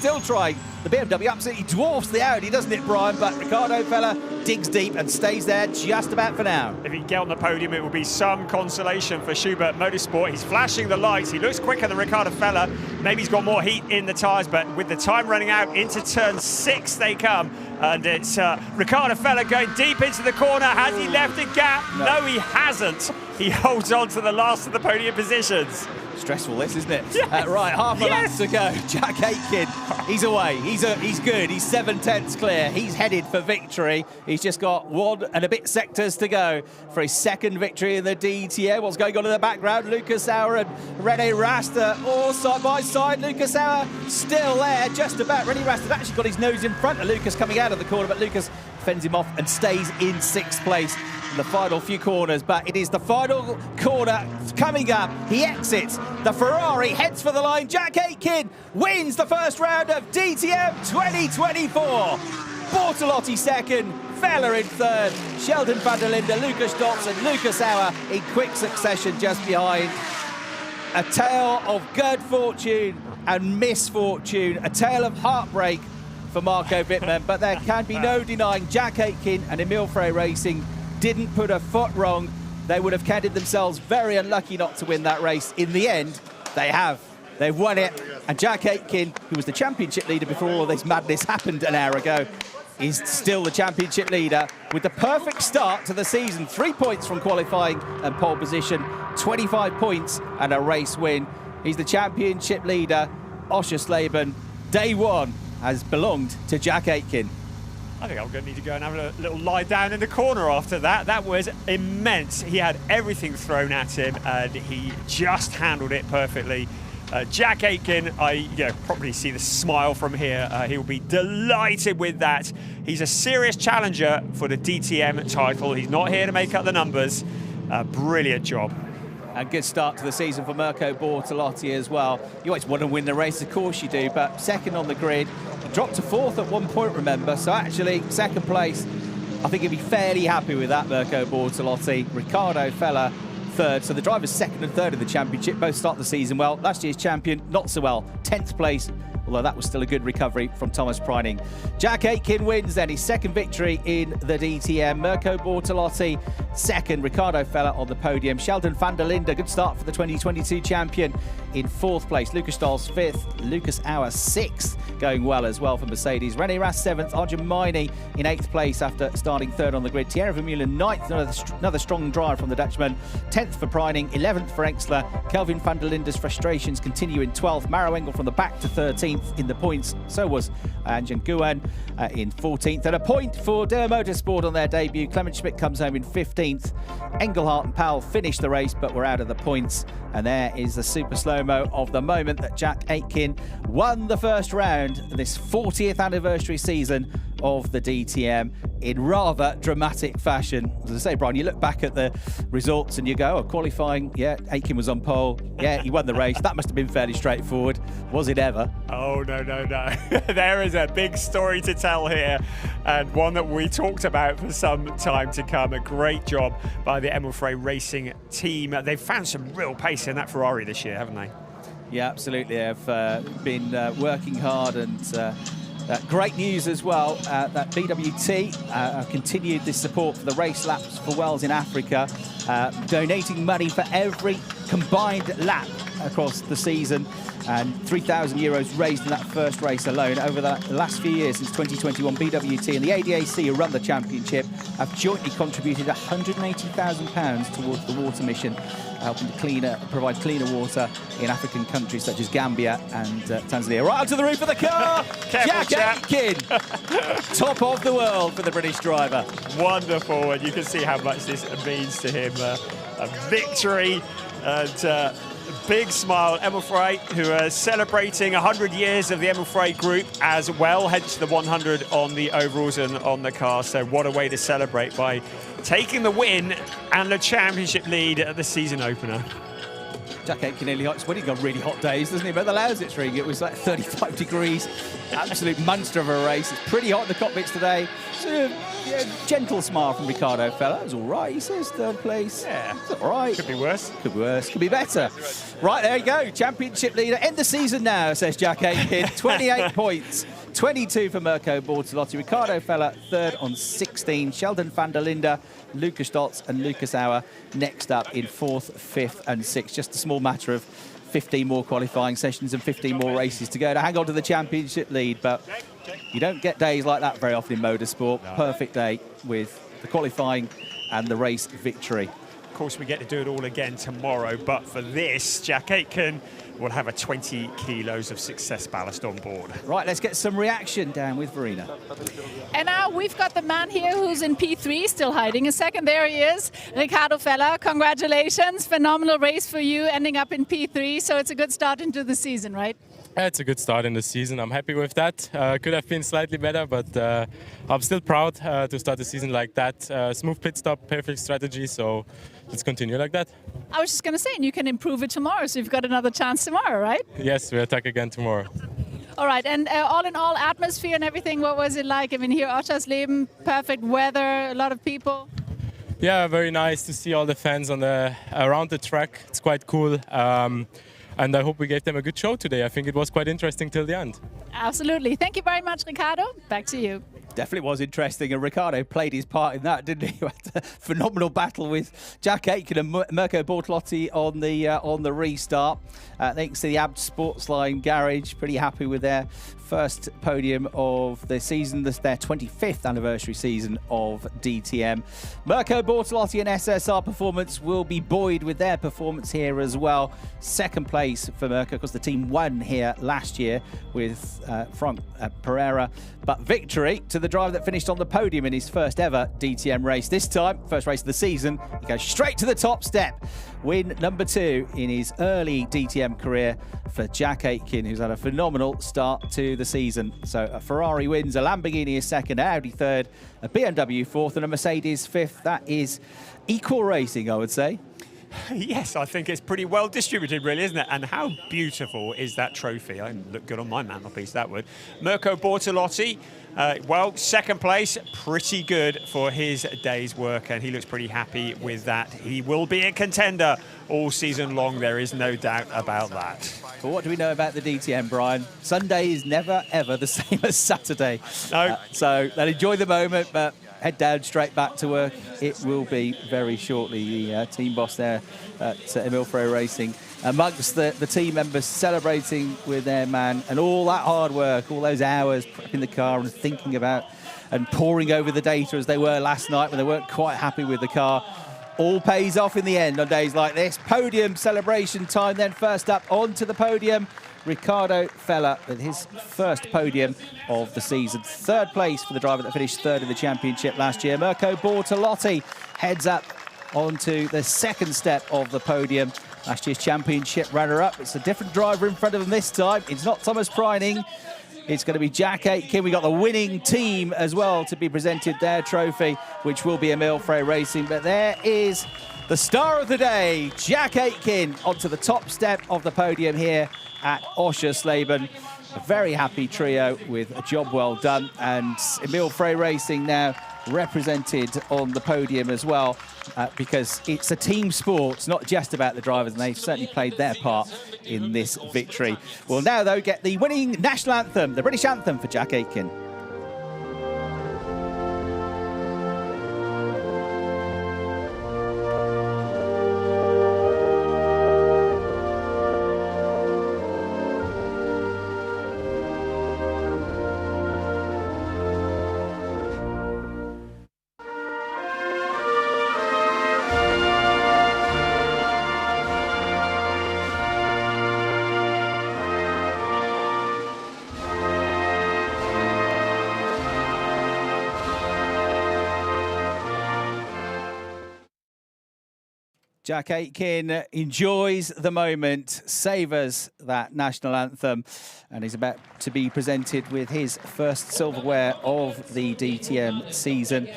The BMW absolutely dwarfs the Audi, doesn't it, Brian? But Riccardo Feller digs deep and stays there just about for now. If he can get on the podium, it will be some consolation for Schubert Motorsport. He's flashing the lights. He looks quicker than Riccardo Feller. Maybe he's got more heat in the tyres, but with the time running out, into turn 6 they come. And it's Riccardo Feller going deep into the corner. Has he left a gap? No, he hasn't. He holds on to the last of the podium positions. Stressful, this, isn't it? Yes. Right, half a lap to go. Jack Aitken, he's away. He's good. He's 7/10 clear. He's headed for victory. He's just got 1 and a bit sectors to go for his second victory in the DTM. What's going on in the background? Lucas Sauer and René Rast all side by side. Lucas Sauer still there, just about. René Rast had actually got his nose in front of Lucas coming out of the corner, but Lucas fends him off and stays in 6th place in the final few corners. But it is the final corner coming up. He exits. The Ferrari heads for the line. Jack Aitken wins the first round of DTM 2024. Bortolotti second, Vella in third, Sheldon van der Linde, Lucas Stolz and Lucas Auer in quick succession just behind. A tale of good fortune and misfortune, a tale of heartbreak for Marco Wittmann, but there can be no denying Jack Aitken and Emil Frey Racing didn't put a foot wrong. They would have counted themselves very unlucky not to win that race. In the end, they have. They've won it. And Jack Aitken, who was the championship leader before all of this madness happened an hour ago, is still the championship leader with the perfect start to the season. 3 points from qualifying and pole position, 25 points and a race win. He's the championship leader. Oschersleben, day one, has belonged to Jack Aitken. I think I'm going to need to go and have a little lie down in the corner after that. That was immense. He had everything thrown at him and he just handled it perfectly. Jack Aitken, I probably see the smile from here. He'll be delighted with that. He's a serious challenger for the DTM title. He's not here to make up the numbers. Brilliant job. A good start to the season for Mirko Bortolotti as well. You always want to win the race, of course you do, but second on the grid. He dropped to fourth at one point, remember, so actually second place. I think he'll be fairly happy with that, Mirko Bortolotti. Riccardo Fella third, so the drivers second and third in the championship, both start the season well. Last year's champion, not so well, 10th place, although that was still a good recovery from Thomas Preining. Jack Aitken wins then his second victory in the DTM. Mirko Bortolotti second, Riccardo Fella on the podium. Sheldon van der Linde, good start for the 2022 champion, in fourth place. Lucas Stolz fifth, Lucas Auer sixth, going well as well for Mercedes. René Rast seventh, Arjun Maini in eighth place after starting third on the grid. Thierry Vermeulen ninth, another strong drive from the Dutchman. 10th for Preining, 11th for Engstler. Kelvin van der Linde's frustrations continue in 12th. Maro Engel from the back to 13th in the points. So was Anjan Guan in 14th. And a point for Dürr Motorsport on their debut. Clement Schmidt comes home in 15th. Engelhardt and Powell finished the race, but were out of the points. And there is the super slow-mo of the moment that Jack Aitken won the first round this 40th anniversary season of the DTM in rather dramatic fashion. As I say, Brian, you look back at the results and you go, oh, qualifying, yeah, Aitken was on pole. Yeah, he won the race. That must have been fairly straightforward. Was it ever? Oh, no. There is a big story to tell here, and one that we talked about for some time to come. A great job by the Emil Frey Racing team. They've found some real pace in that Ferrari this year, haven't they? Yeah, absolutely. They've been working hard, and great news as well that BWT have continued this support for the race laps for Wells in Africa, donating money for every combined lap across the season, and €3,000 raised in that first race alone. Over the last few years, since 2021, BWT and the ADAC, who run the championship, have jointly contributed £180,000 towards the water mission, helping to provide cleaner water in African countries such as Gambia and Tanzania. Right onto the roof of the car, Jack Aitken, top of the world for the British driver. Wonderful, and you can see how much this means to him. A victory and big smile. Emil Frey, who are celebrating 100 years of the Emil Frey Group as well, hence the 100 on the overalls and on the car. So what a way to celebrate by taking the win and the championship lead at the season opener. Jack Aitken nearly hot. When he got really hot days, doesn't he? But the Lausitz ring, it was like 35 degrees. Absolute monster of a race. It's pretty hot in the cockpits today. So, yeah, gentle smile from Riccardo Fella. It was all right, he says, third place. Yeah. It's all right. Could be worse. Could be worse. Could be better. Right, there you go. Championship leader. End the season now, says Jack Aitken. 28 points. 22 for Mirko Bortolotti. Riccardo Fella third on 16. Sheldon van der Linde, Lucas Stolz and Lucas Auer next up in fourth, fifth and sixth. Just a small matter of 15 more qualifying sessions and 15 more races to go to hang on to the championship lead. But you don't get days like that very often in motorsport. No. Perfect day with the qualifying and the race victory. Of course, we get to do it all again tomorrow, but for this, Jack Aitken will have a 20 kilos of success ballast on board. Right, let's get some reaction down with Verena. And now we've got the man here who's in P3, still hiding a second. There he is, Riccardo Fella. Congratulations, phenomenal race for you, ending up in P3. So it's a good start into the season, right? It's a good start in the season. I'm happy with that. Could have been slightly better, but I'm still proud to start the season like that. Smooth pit stop, perfect strategy, so let's continue like that. I was just going to say, and you can improve it tomorrow, so you've got another chance tomorrow, right? Yes, we attack again tomorrow. All right, and all in all, atmosphere and everything, what was it like? I mean, here, Oschersleben, perfect weather, a lot of people. Yeah, very nice to see all the fans on around the track. It's quite cool. And I hope we gave them a good show today. I think it was quite interesting till the end. Absolutely. Thank you very much, Ricardo. Back to you. Definitely was interesting, and Ricardo played his part in that, didn't he? A phenomenal battle with Jack Aitken and Mirko Bortolotti on the restart. Thanks to the Abt Sportsline Garage, pretty happy with their first podium of the season. This is their 25th anniversary season of DTM. Mirko Bortolotti and SSR Performance will be buoyed with their performance here as well. Second place for Mirko, because the team won here last year with Frank Pereira. But victory to the driver that finished on the podium in his first ever DTM race. This time, first race of the season, he goes straight to the top step. Win number 2 in his early DTM career for Jack Aitken, who's had a phenomenal start to the season. So a Ferrari wins, a Lamborghini is second, Audi third, a BMW fourth, and a Mercedes fifth. That is equal racing, I would say. Yes, I think it's pretty well distributed, really, isn't it? And how beautiful is that trophy? I look good on my mantelpiece, that would. Mirko Bortolotti, well, second place, pretty good for his day's work, and he looks pretty happy with that. He will be a contender all season long, there is no doubt about that. But what do we know about the DTM, Brian? Sunday is never, ever the same as Saturday. No. So they'll enjoy the moment, but head down, straight back to work. It will be very shortly. The team boss there at Emil Frey Racing, amongst the team members celebrating with their man, and all that hard work, all those hours prepping the car and thinking about and poring over the data as they were last night when they weren't quite happy with the car. All pays off in the end on days like this. Podium celebration time then. First up onto the podium, Ricardo Feller with his first podium of the season. Third place for the driver that finished third in the championship last year. Mirko Bortolotti heads up onto the second step of the podium. Last year's championship runner-up. It's a different driver in front of him this time. It's not Thomas Preining. It's going to be Jack Aitken. We got the winning team as well to be presented their trophy, which will be Emil Frey Racing. But there is the star of the day, Jack Aitken, onto the top step of the podium here at Oschersleben. A very happy trio with a job well done, and Emil Frey Racing now represented on the podium as well, because it's a team sport. It's not just about the drivers, and they've certainly played their part in this victory. We'll now, though, get the winning national anthem, the British anthem for Jack Aitken. Jack Aitken enjoys the moment, savours that national anthem, and he's about to be presented with his first silverware of the DTM season.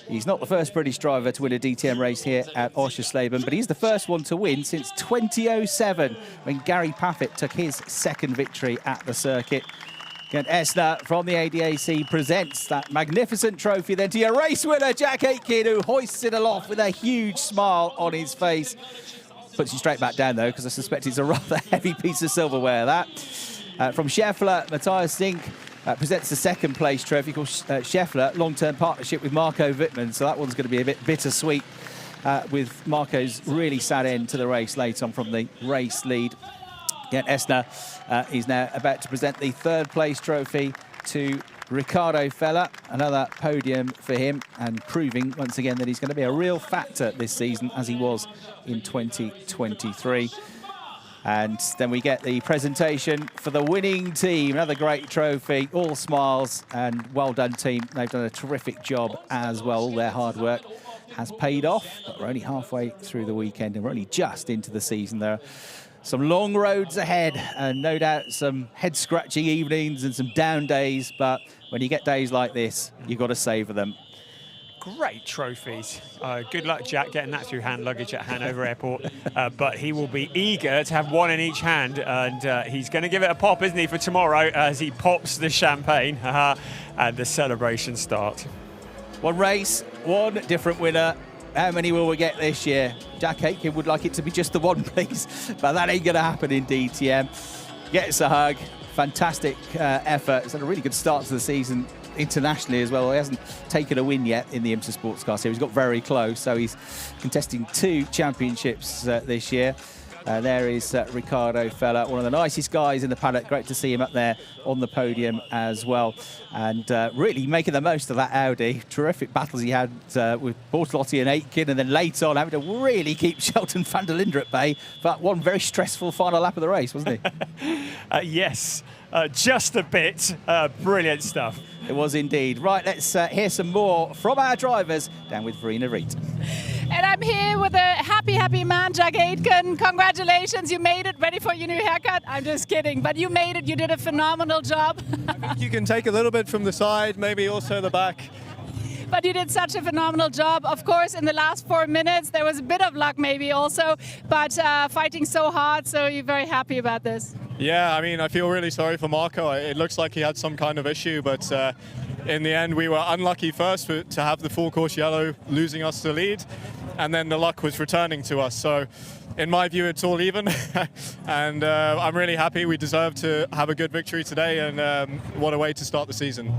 He's not the first British driver to win a DTM race here at Oschersleben, but he's the first one to win since 2007, when Gary Paffett took his second victory at the circuit. Gent Esner from the ADAC presents that magnificent trophy then to your race winner, Jack Aitken, who hoists it aloft with a huge smile on his face. Puts you straight back down, though, because I suspect it's a rather heavy piece of silverware, that. From Scheffler, Matthias Zink presents the second place trophy, called Scheffler, long-term partnership with Marco Wittmann, so that one's going to be a bit bittersweet, with Marco's really sad end to the race late on from the race lead. Gent Esner is now about to present the third place trophy to Ricardo Feller. Another podium for him, and proving once again that he's going to be a real factor this season, as he was in 2023. And then we get the presentation for the winning team. Another great trophy, all smiles, and well done, team. They've done a terrific job as well. All their hard work has paid off, but we're only halfway through the weekend, and we're only just into the season. There are some long roads ahead, and no doubt some head-scratching evenings and some down days, but when you get days like this, you've got to savour them. great trophies. Good luck, Jack, getting that through hand luggage at Hanover Airport. But he will be eager to have one in each hand, and he's going to give it a pop, isn't he, for tomorrow as he pops the champagne and the celebration starts. One race, one different winner. How many will we get this year? Jack Aitken would like it to be just the one, please, but that ain't going to happen in DTM. Gets a hug. Fantastic effort. It's had a really good start to the season internationally as well. He hasn't taken a win yet in the IMSA Sports Car Series. He's got very close, so he's contesting 2 championships this year. There is Ricardo Fella, one of the nicest guys in the paddock. Great to see him up there on the podium as well. And really making the most of that Audi. Terrific battles he had with Bortolotti and Aitken, and then late on having to really keep Shelton van der Linde at bay. But one very stressful final lap of the race, wasn't he? Yes, just a bit. Brilliant stuff. It was indeed. Right, let's hear some more from our drivers down with Verena Reed. And I'm here with a happy man, Jack Aitken. Congratulations, you made it. Ready for your new haircut? I'm just kidding, but you made it. You did a phenomenal job. I think you can take a little bit from the side, maybe also the back. But you did such a phenomenal job. Of course, in the last 4 minutes, there was a bit of luck maybe also, but fighting so hard, so you're very happy about this. Yeah, I mean, I feel really sorry for Marco. It looks like he had some kind of issue, but in the end, we were unlucky first to have the full course yellow, losing us the lead, and then the luck was returning to us. So in my view, it's all even, and I'm really happy. We deserve to have a good victory today, and what a way to start the season.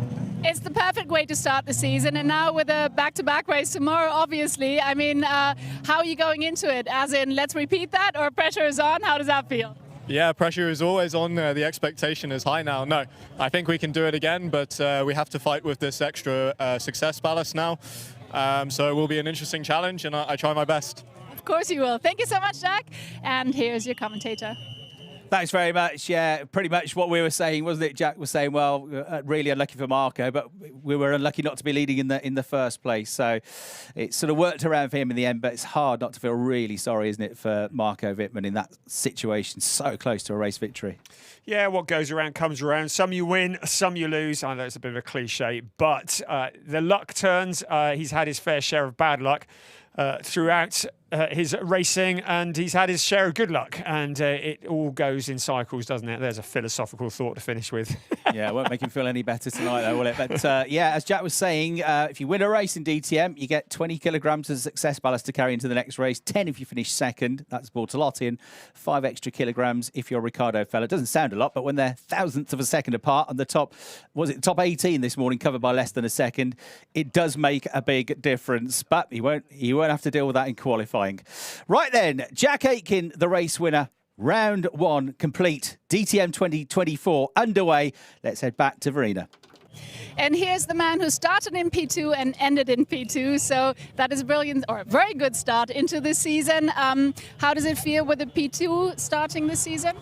It's the perfect way to start the season, and now with a back-to-back race tomorrow, obviously. I mean, how are you going into it? As in, let's repeat that, or pressure is on? How does that feel? Yeah, pressure is always on. The expectation is high now. No, I think we can do it again, but we have to fight with this extra success ballast now. So it will be an interesting challenge, and I try my best. Of course you will. Thank you so much, Jack. And here's your commentator. Thanks very much. Yeah, pretty much what we were saying, wasn't it? Jack was saying, well, really unlucky for Marco, but we were unlucky not to be leading in the first place. So it sort of worked around for him in the end, but it's hard not to feel really sorry, isn't it, for Marco Wittmann in that situation, so close to a race victory. Yeah, what goes around comes around. Some you win, some you lose. I know it's a bit of a cliche, but the luck turns. He's had his fair share of bad luck throughout his racing, and he's had his share of good luck, and it all goes in cycles, doesn't it? There's a philosophical thought to finish with. Yeah, it won't make him feel any better tonight, though, will it? But yeah, as Jack was saying, if you win a race in DTM, you get 20 kilograms of success ballast to carry into the next race, 10 if you finish second, that's Bortolotti, and 5 extra kilograms if you're Ricardo Fella. It doesn't sound a lot, but when they're thousandths of a second apart, and the top 18 this morning covered by less than a second, it does make a big difference. But he won't have to deal with that in qualifying. Right then, Jack Aitken, the race winner. Round 1 complete. DTM 2024 underway. Let's head back to Verena. And here's the man who started in P2 and ended in P2. So that is a brilliant, or a very good start into the season. How does it feel with the P2 starting the season?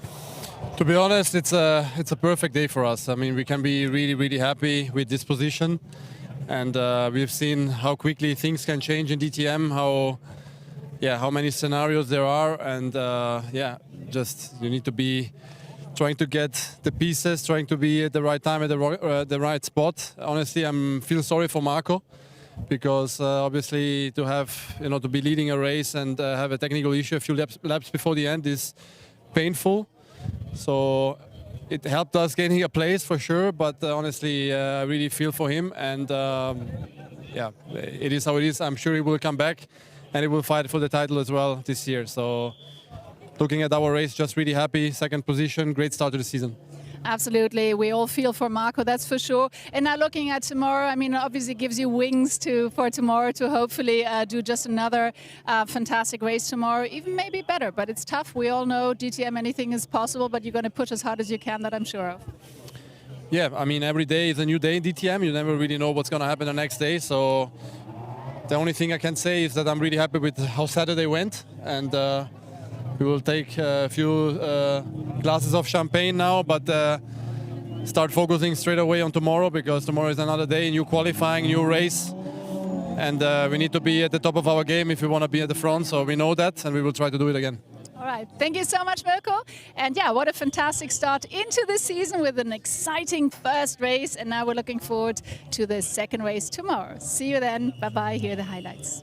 To be honest, it's a perfect day for us. I mean, we can be really happy with this position. And we've seen how quickly things can change in DTM, how many scenarios there are, and just you need to be trying to get the pieces, trying to be at the right time at the right spot. Honestly, I feel sorry for Marco, because obviously to be leading a race and have a technical issue a few laps before the end is painful. So it helped us getting a place for sure, but honestly, I really feel for him, and it is how it is. I'm sure he will come back and he will fight for the title as well this year. So looking at our race, just really happy. Second position, great start to the season. Absolutely. We all feel for Marco, that's for sure. And now looking at tomorrow, I mean, obviously gives you wings for tomorrow to hopefully do just another fantastic race tomorrow, even maybe better. But it's tough. We all know DTM, anything is possible, but you're going to push as hard as you can, that I'm sure of. Yeah, I mean, every day is a new day in DTM. You never really know what's going to happen the next day. So the only thing I can say is that I'm really happy with how Saturday went. And we will take a few glasses of champagne now, but start focusing straight away on tomorrow, because tomorrow is another day, new qualifying, new race. And we need to be at the top of our game if we want to be at the front. So we know that, and we will try to do it again. All right. Thank you so much, Mirko. And yeah, what a fantastic start into the season with an exciting first race. And now we're looking forward to the second race tomorrow. See you then. Bye-bye. Here are the highlights.